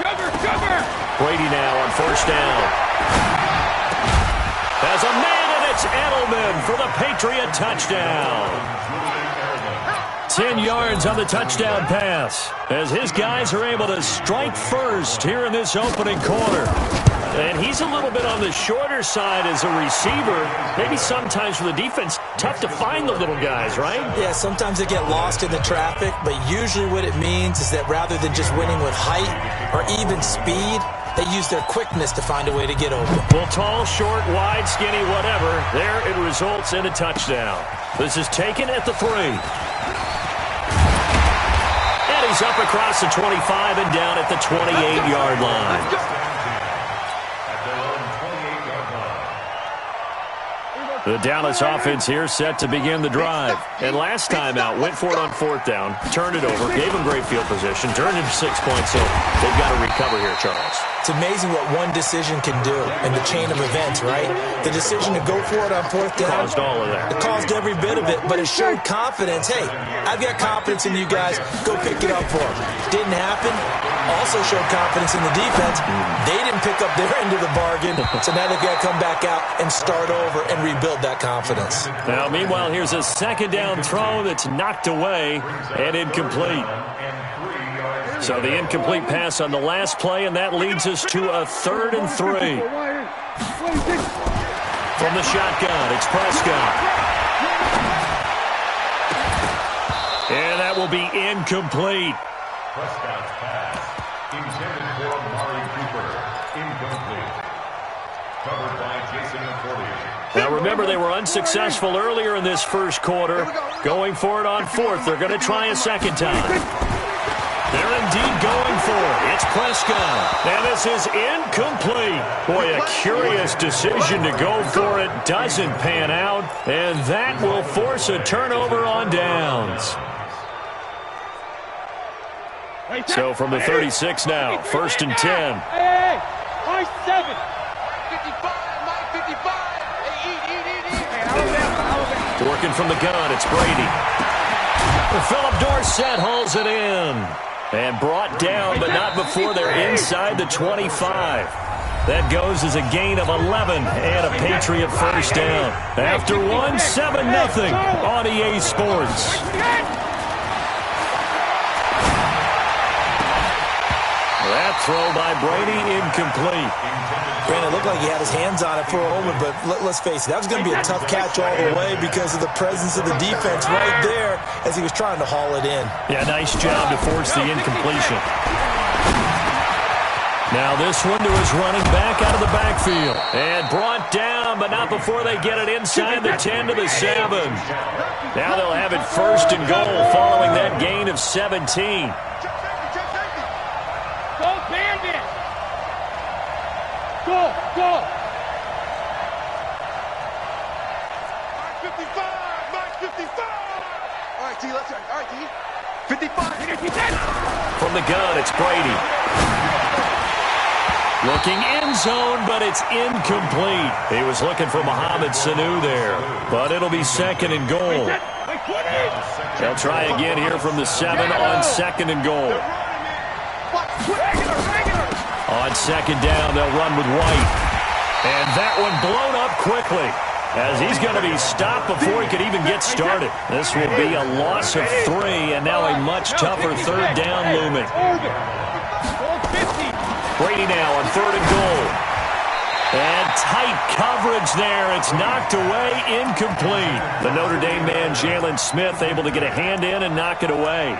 Cover. Brady now on 1st down. Has a man, and it's Edelman for the Patriot touchdown. 10 yards on the touchdown pass as his guys are able to strike first here in this opening quarter. And he's a little bit on the shorter side as a receiver. Maybe sometimes for the defense, tough to find the little guys, right? Yeah, sometimes they get lost in the traffic, but usually what it means is that rather than just winning with height or even speed, they use their quickness to find a way to get open. Well, tall, short, wide, skinny, whatever, there it results in a touchdown. This is taken at the 3. And he's up across the 25 and down at the 28-yard line. The Dallas offense here set to begin the drive. And last time out, went for it on 4th down, turned it over, gave them great field position, turned it to 6 points. So they've got to recover here, Charles. It's amazing what one decision can do in the chain of events, right? The decision to go for it on 4th down. Caused all of that. It caused every bit of it, but it showed confidence. Hey, I've got confidence in you guys. Go pick it up for them. Didn't happen. Also showed confidence in the defense. They didn't pick up their end of the bargain, so now they've got to come back out and start over and rebuild that confidence. Now, meanwhile, here's a 2nd down throw that's knocked away and incomplete. So the incomplete pass on the last play, and that leads us to a 3rd and 3. From the shotgun, it's Prescott. And that will be incomplete. Prescott's pass, intended for Amari Cooper, incomplete. Covered by Jason McCourty. Now remember, they were unsuccessful earlier in this first quarter. Going for it on 4th. They're going to try a 2nd time. They're indeed going for it. It's Prescott. And this is incomplete. Boy, a curious decision to go for it. Doesn't pan out. And that will force a turnover on downs. So from the 36 now, 1st and 10. Hey, 7. 55, Mike, 55. Hey, eat. Working from the gun, it's Brady. Philip Dorsett hauls it in. And brought down, but not before they're inside the 25. That goes as a gain of 11 and a Patriot first down. After one, 7-0 on EA Sports. That throw by Brady incomplete. Brandon, it looked like he had his hands on it for a moment, but let's face it, that was going to be a tough catch all the way because of the presence of the defense right there as he was trying to haul it in. Yeah, nice job to force the incompletion. Now this one to his running back out of the backfield. And brought down, but not before they get it inside the 10 to the 7. Now they'll have it 1st and goal following that gain of 17. Go! Mark 55! Mark 55! All right, T, let's go. All right, T. 55. From the gun, it's Brady. Looking end zone, but it's incomplete. He was looking for Mohamed Sanu there, but it'll be 2nd and goal. They'll try again here from the 7 on 2nd and goal. On 2nd down, they'll run with White. And that one blown up quickly as he's going to be stopped before he could even get started. This will be a loss of 3, and now a much tougher 3rd down looming. Brady now on 3rd and goal. And tight coverage there. It's knocked away, incomplete. The Notre Dame man, Jalen Smith, able to get a hand in and knock it away.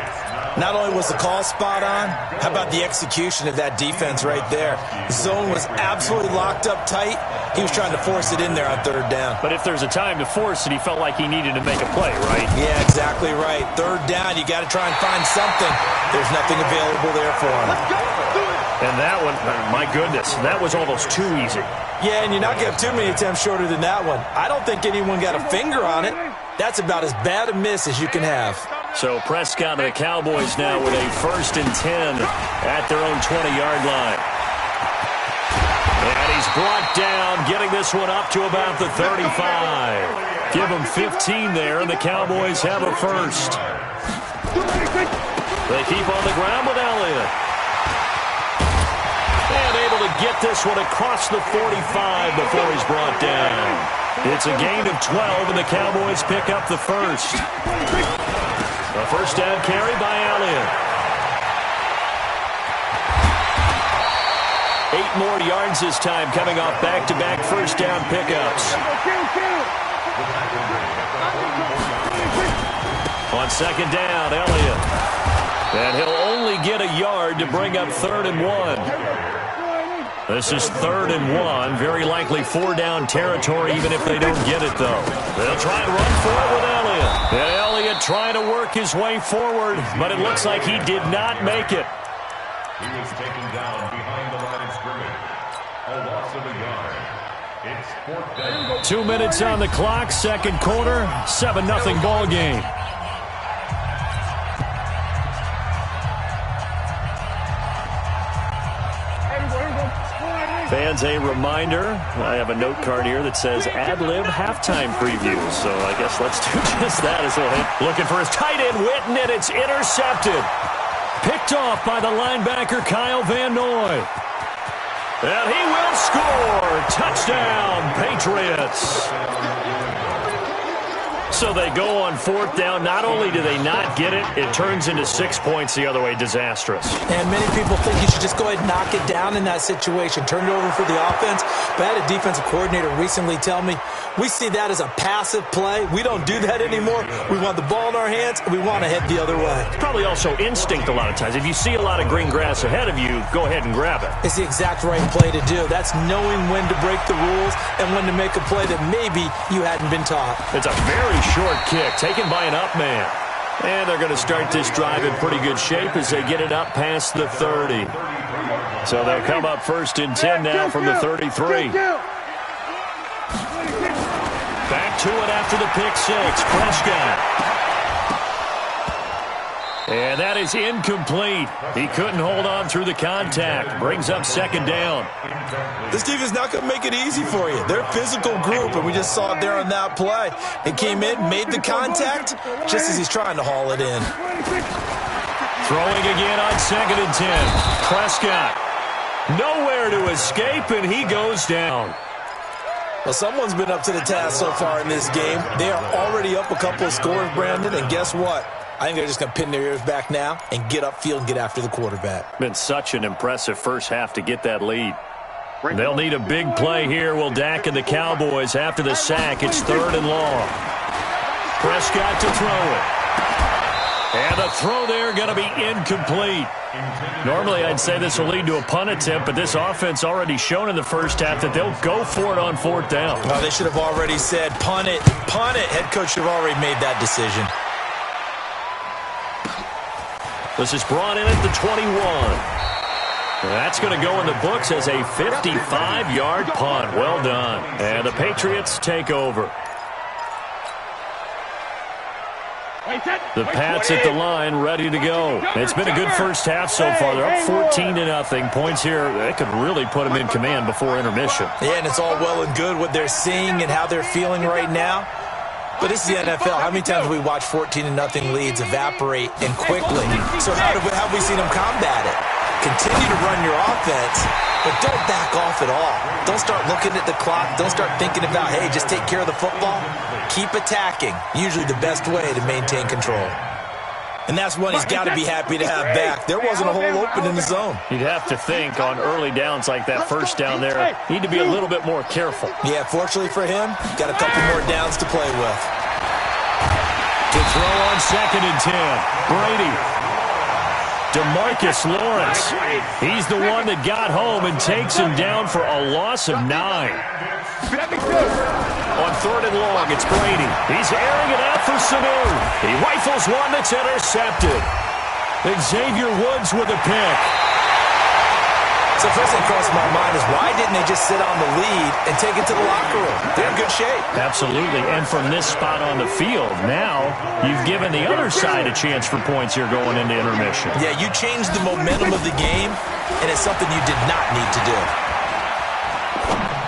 Not only was the call spot on, how about the execution of that defense right there? The zone was absolutely locked up tight. He was trying to force it in there on 3rd down. But if there's a time to force it, he felt like he needed to make a play, right? Yeah, exactly right. 3rd down, you got to try and find something. There's nothing available there for him. And that one, my goodness, that was almost too easy. Yeah, and you're not going to have too many attempts shorter than that one. I don't think anyone got a finger on it. That's about as bad a miss as you can have. So Prescott and the Cowboys now with a 1st and 10 at their own 20-yard line. And he's brought down, getting this one up to about the 35. Give him 15 there, and the Cowboys have a 1st. They keep on the ground with Elliott. And able to get this one across the 45 before he's brought down. It's a gain of 12, and the Cowboys pick up the 1st. A first down carry by Elliott. 8 more yards this time coming off back-to-back first down pickups. On second down, Elliott. And he'll only get a yard to bring up 3rd and 1. This is 3rd and 1. Very likely 4-down territory, even if they don't get it, though. They'll try and run for it with Elliott. And Elliott trying to work his way forward, but it looks like he did not make it. He was taken down behind the line of scrimmage. A loss of a yard. It's 4th down. 2 minutes on the clock, second quarter, 7-0 ball game. Fans, a reminder, I have a note card here that says ad-lib halftime preview, so I guess let's do just that as well. Looking for his tight end, Witten, and it's intercepted. Picked off by the linebacker, Kyle Van Noy. And he will score. Touchdown, Patriots. So they go on 4th down. Not only do they not get it, it turns into 6 points the other way. Disastrous. And many people think you should just go ahead and knock it down in that situation. Turn it over for the offense. But I had a defensive coordinator recently tell me, we see that as a passive play. We don't do that anymore. We want the ball in our hands, and we want to head the other way. It's probably also instinct a lot of times. If you see a lot of green grass ahead of you, go ahead and grab it. It's the exact right play to do. That's knowing when to break the rules and when to make a play that maybe you hadn't been taught. It's a very short kick taken by an up man. And they're going to start this drive in pretty good shape as they get it up past the 30. So they'll come up 1st and 10 now from the 33. Back to it after the pick 6. Prescott. And that is incomplete. He couldn't hold on through the contact. Brings up 2nd down. This defense is not going to make it easy for you. They're a physical group, and we just saw it there on that play. It came in, made the contact, just as he's trying to haul it in. Throwing again on 2nd and 10. Prescott. Nowhere to escape, and he goes down. Well, someone's been up to the task so far in this game. They are already up a couple of scores, Brandon, and guess what? I think they're just going to pin their ears back now and get upfield and get after the quarterback. Been such an impressive first half to get that lead. They'll need a big play here. Will Dak and the Cowboys after the sack. It's 3rd and long. Prescott to throw it. And the throw there going to be incomplete. Normally I'd say this will lead to a punt attempt, but this offense already shown in the first half that they'll go for it on 4th down. Well, they should have already said punt it, punt it. Head coach should have already made that decision. This is brought in at the 21. That's going to go in the books as a 55-yard punt. Well done. And the Patriots take over. The Pats at the line, ready to go. It's been a good first half so far. They're up 14-0. Points here, that could really put them in command before intermission. Yeah, and it's all well and good what they're seeing and how they're feeling right now. But this is the NFL. How many times have we watched 14-0 leads evaporate and quickly? So how have we seen them combat it? Continue to run your offense, but don't back off at all. Don't start looking at the clock. Don't start thinking about, hey, just take care of the football. Keep attacking. Usually the best way to maintain control. And that's one he's got to be happy to have back. There wasn't a hole open in the zone. You'd have to think on early downs like that first down there, need to be a little bit more careful. Yeah, fortunately for him, got a couple more downs to play with. To throw on 2nd and 10, Brady. DeMarcus Lawrence. He's the one that got home and takes him down for a loss of 9. On 3rd and long, it's Brady. He's airing it out for Sanu. He rifles one that's intercepted. Xavier Woods with a pick. So first thing crossed my mind is why didn't they just sit on the lead and take it to the locker room? They're in good shape. Absolutely. And from this spot on the field, now you've given the other side a chance for points here going into intermission. Yeah, you changed the momentum of the game, and it's something you did not need to do.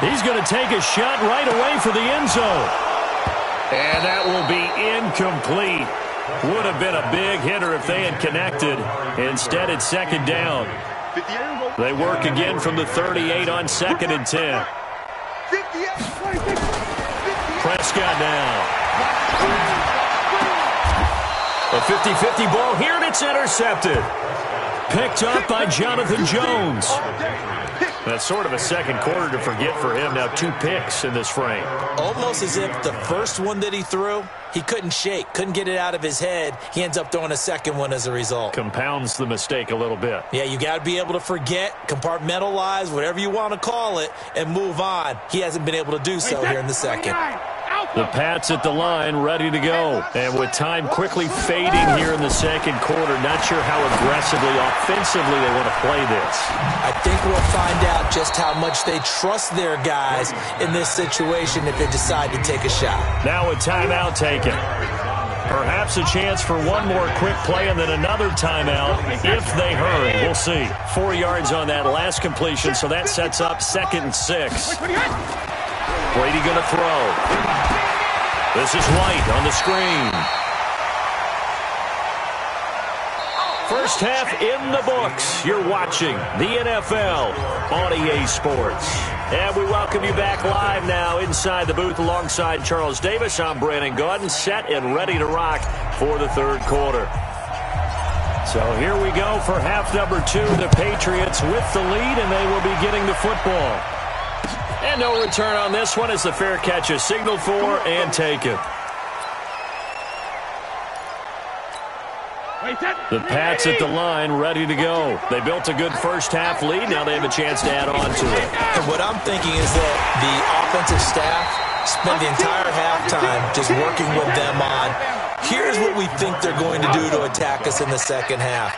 He's going to take a shot right away for the end zone. And that will be incomplete. Would have been a big hitter if they had connected. Instead, it's 2nd down. They work again from the 38 on 2nd and 10. Prescott now. A 50-50 ball here, and it's intercepted. Picked up by Jonathan Jones. That's sort of a second quarter to forget for him. Now 2 picks in this frame. Almost as if the first one that he threw, he couldn't shake, couldn't get it out of his head. He ends up throwing a second one as a result. Compounds the mistake a little bit. Yeah, you got to be able to forget, compartmentalize, whatever you want to call it, and move on. He hasn't been able to do so here in the second. The Pats at the line, ready to go. And with time quickly fading here in the second quarter, not sure how aggressively, offensively they want to play this. I think we'll find out just how much they trust their guys in this situation if they decide to take a shot. Now a timeout taken. Perhaps a chance for one more quick play and then another timeout if they hurry. We'll see. 4 yards on that last completion, so that sets up 2nd and 6. Brady going to throw. This is White on the screen. First half in the books. You're watching the NFL on EA Sports. And we welcome you back live now inside the booth alongside Charles Davis. I'm Brandon Gaudin, set and ready to rock for the third quarter. So here we go for half number 2. The Patriots with the lead, and they will be getting the football. And no return on this one as the fair catch is signaled for and taken. The Pats at the line, ready to go. They built a good first half lead. Now they have a chance to add on to it. And what I'm thinking is that the offensive staff spent the entire halftime just working with them on, here's what we think they're going to do to attack us in the second half.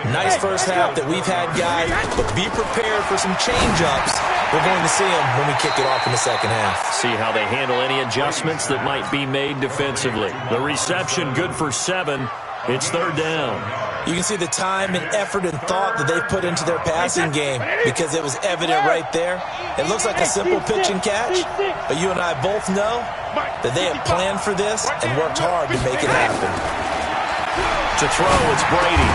Nice first half that we've had, guys, but be prepared for some change-ups. We're going to see them when we kick it off in the second half. See how they handle any adjustments that might be made defensively. The reception good for 7. It's third down. You can see the time and effort and thought that they put into their passing game because it was evident right there. It looks like a simple pitch and catch, but you and I both know that they have planned for this and worked hard to make it happen. To throw, it's Brady.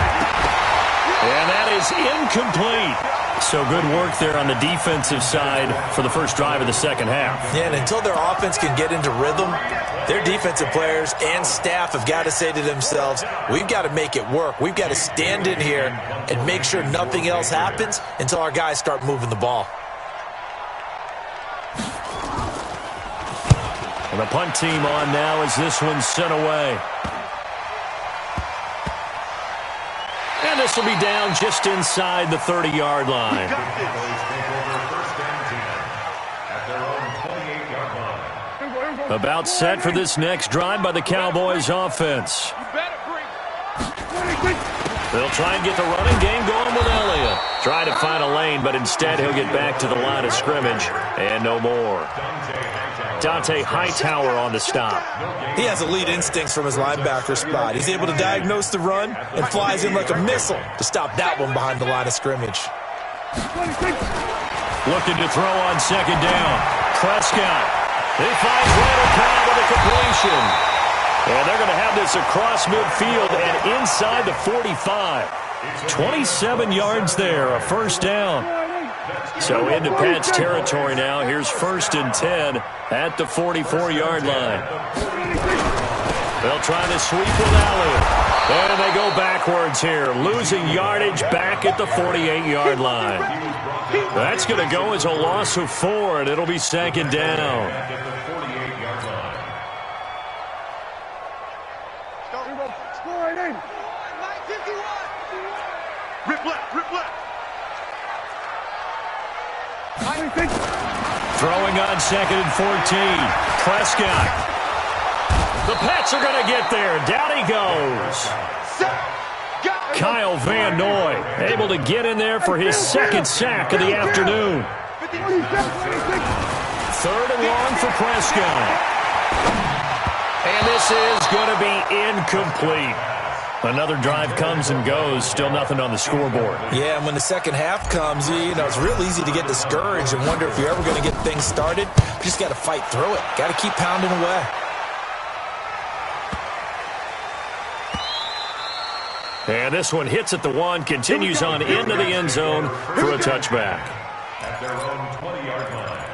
And that is incomplete. So good work there on the defensive side for the first drive of the second half. Yeah, and until their offense can get into rhythm, their defensive players and staff have got to say to themselves, we've got to make it work. We've got to stand in here and make sure nothing else happens until our guys start moving the ball. And the punt team on now as this one's sent away. And this will be down just inside the 30-yard line. About set for this next drive by the Cowboys offense. They'll try and get the running game going with Elliott. Try to find a lane, but instead he'll get back to the line of scrimmage and no more. Dante Hightower on the stop. He has elite instincts from his linebacker spot. He's able to diagnose the run and flies in like a missile to stop that one behind the line of scrimmage. Looking to throw on second down. Prescott. He finds Randall Cobb with a completion. And they're going to have this across midfield and inside the 45. 27 yards there, a first down. So into Pats territory now. Here's 1st and 10 at the 44-yard line. They'll try to sweep with Elliott. And they go backwards here, losing yardage back at the 48-yard line. That's going to go as a loss of 4, and it'll be 2nd down. Rip left, rip left. Throwing on 2nd and 14. Prescott. The Pats are going to get there. Down he goes. Kyle Van Noy able to get in there for his 2nd sack of the afternoon. 3rd and long for Prescott. And this is going to be incomplete. Another drive comes and goes. Still nothing on the scoreboard. Yeah, and when the second half comes, you know, it's real easy to get discouraged and wonder if you're ever going to get things started. You just got to fight through it. Got to keep pounding away. And this one hits at the 1, continues on into the end zone for a touchback. At their own 20-yard line.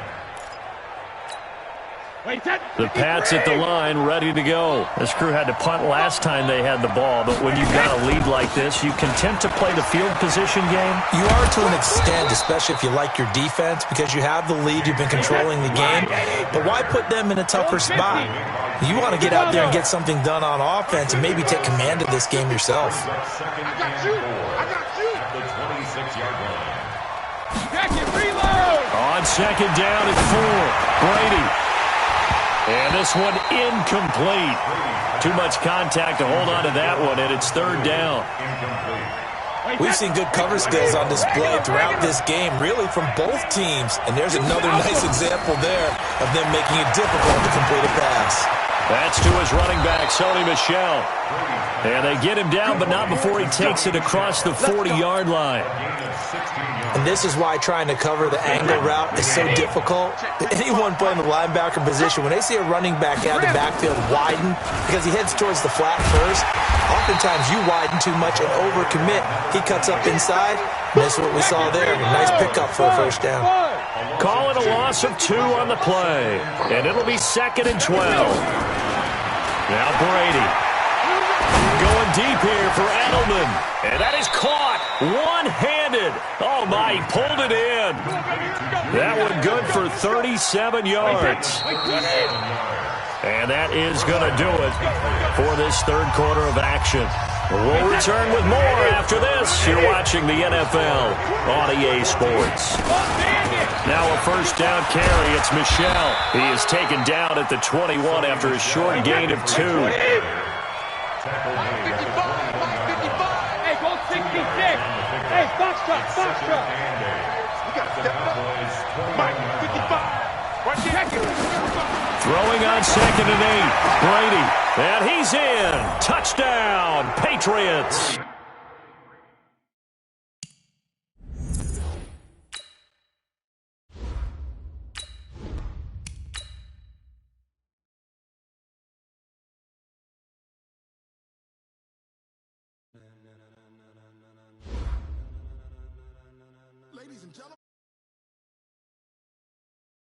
The Pats at the line, ready to go. This crew had to punt last time they had the ball, but when you've got a lead like this, you content to play the field position game? You are to an extent, especially if you like your defense, because you have the lead, you've been controlling the game. But why put them in a tougher spot? You want to get out there and get something done on offense and maybe take command of this game yourself. I got you. I got you. At the 26-yard line. On second down at 4, Brady. And this one incomplete. Too much contact to hold on to that one, and it's third down. We've seen good cover skills on display throughout this game, really from both teams. And there's another nice example there of them making it difficult to complete a pass. That's to his running back, Sony Michel. And they get him down, but not before he takes it across the 40-yard line. And this is why trying to cover the angle route is so difficult. Anyone playing the linebacker position, when they see a running back out of the backfield widen because he heads towards the flat first, oftentimes you widen too much and overcommit. He cuts up inside, and that's what we saw there. A nice pickup for a first down. Calling a loss of 2 on the play. And it'll be 2nd and 12. Now Brady. Going deep here for Edelman. And that is caught one-handed. Oh, my, he pulled it in. That one good for 37 yards. And that is going to do it for this third quarter of action. We'll return with more after this. You're watching the NFL on EA Sports. Now a first down carry. It's Michel. He is taken down at the 21 after a short gain of 2. Hey, go 66. Hey, Foxtrot. You got to step up. Mike, 55. Right there. Throwing on 2nd and 8. Brady. And he's in. Touchdown, Patriots.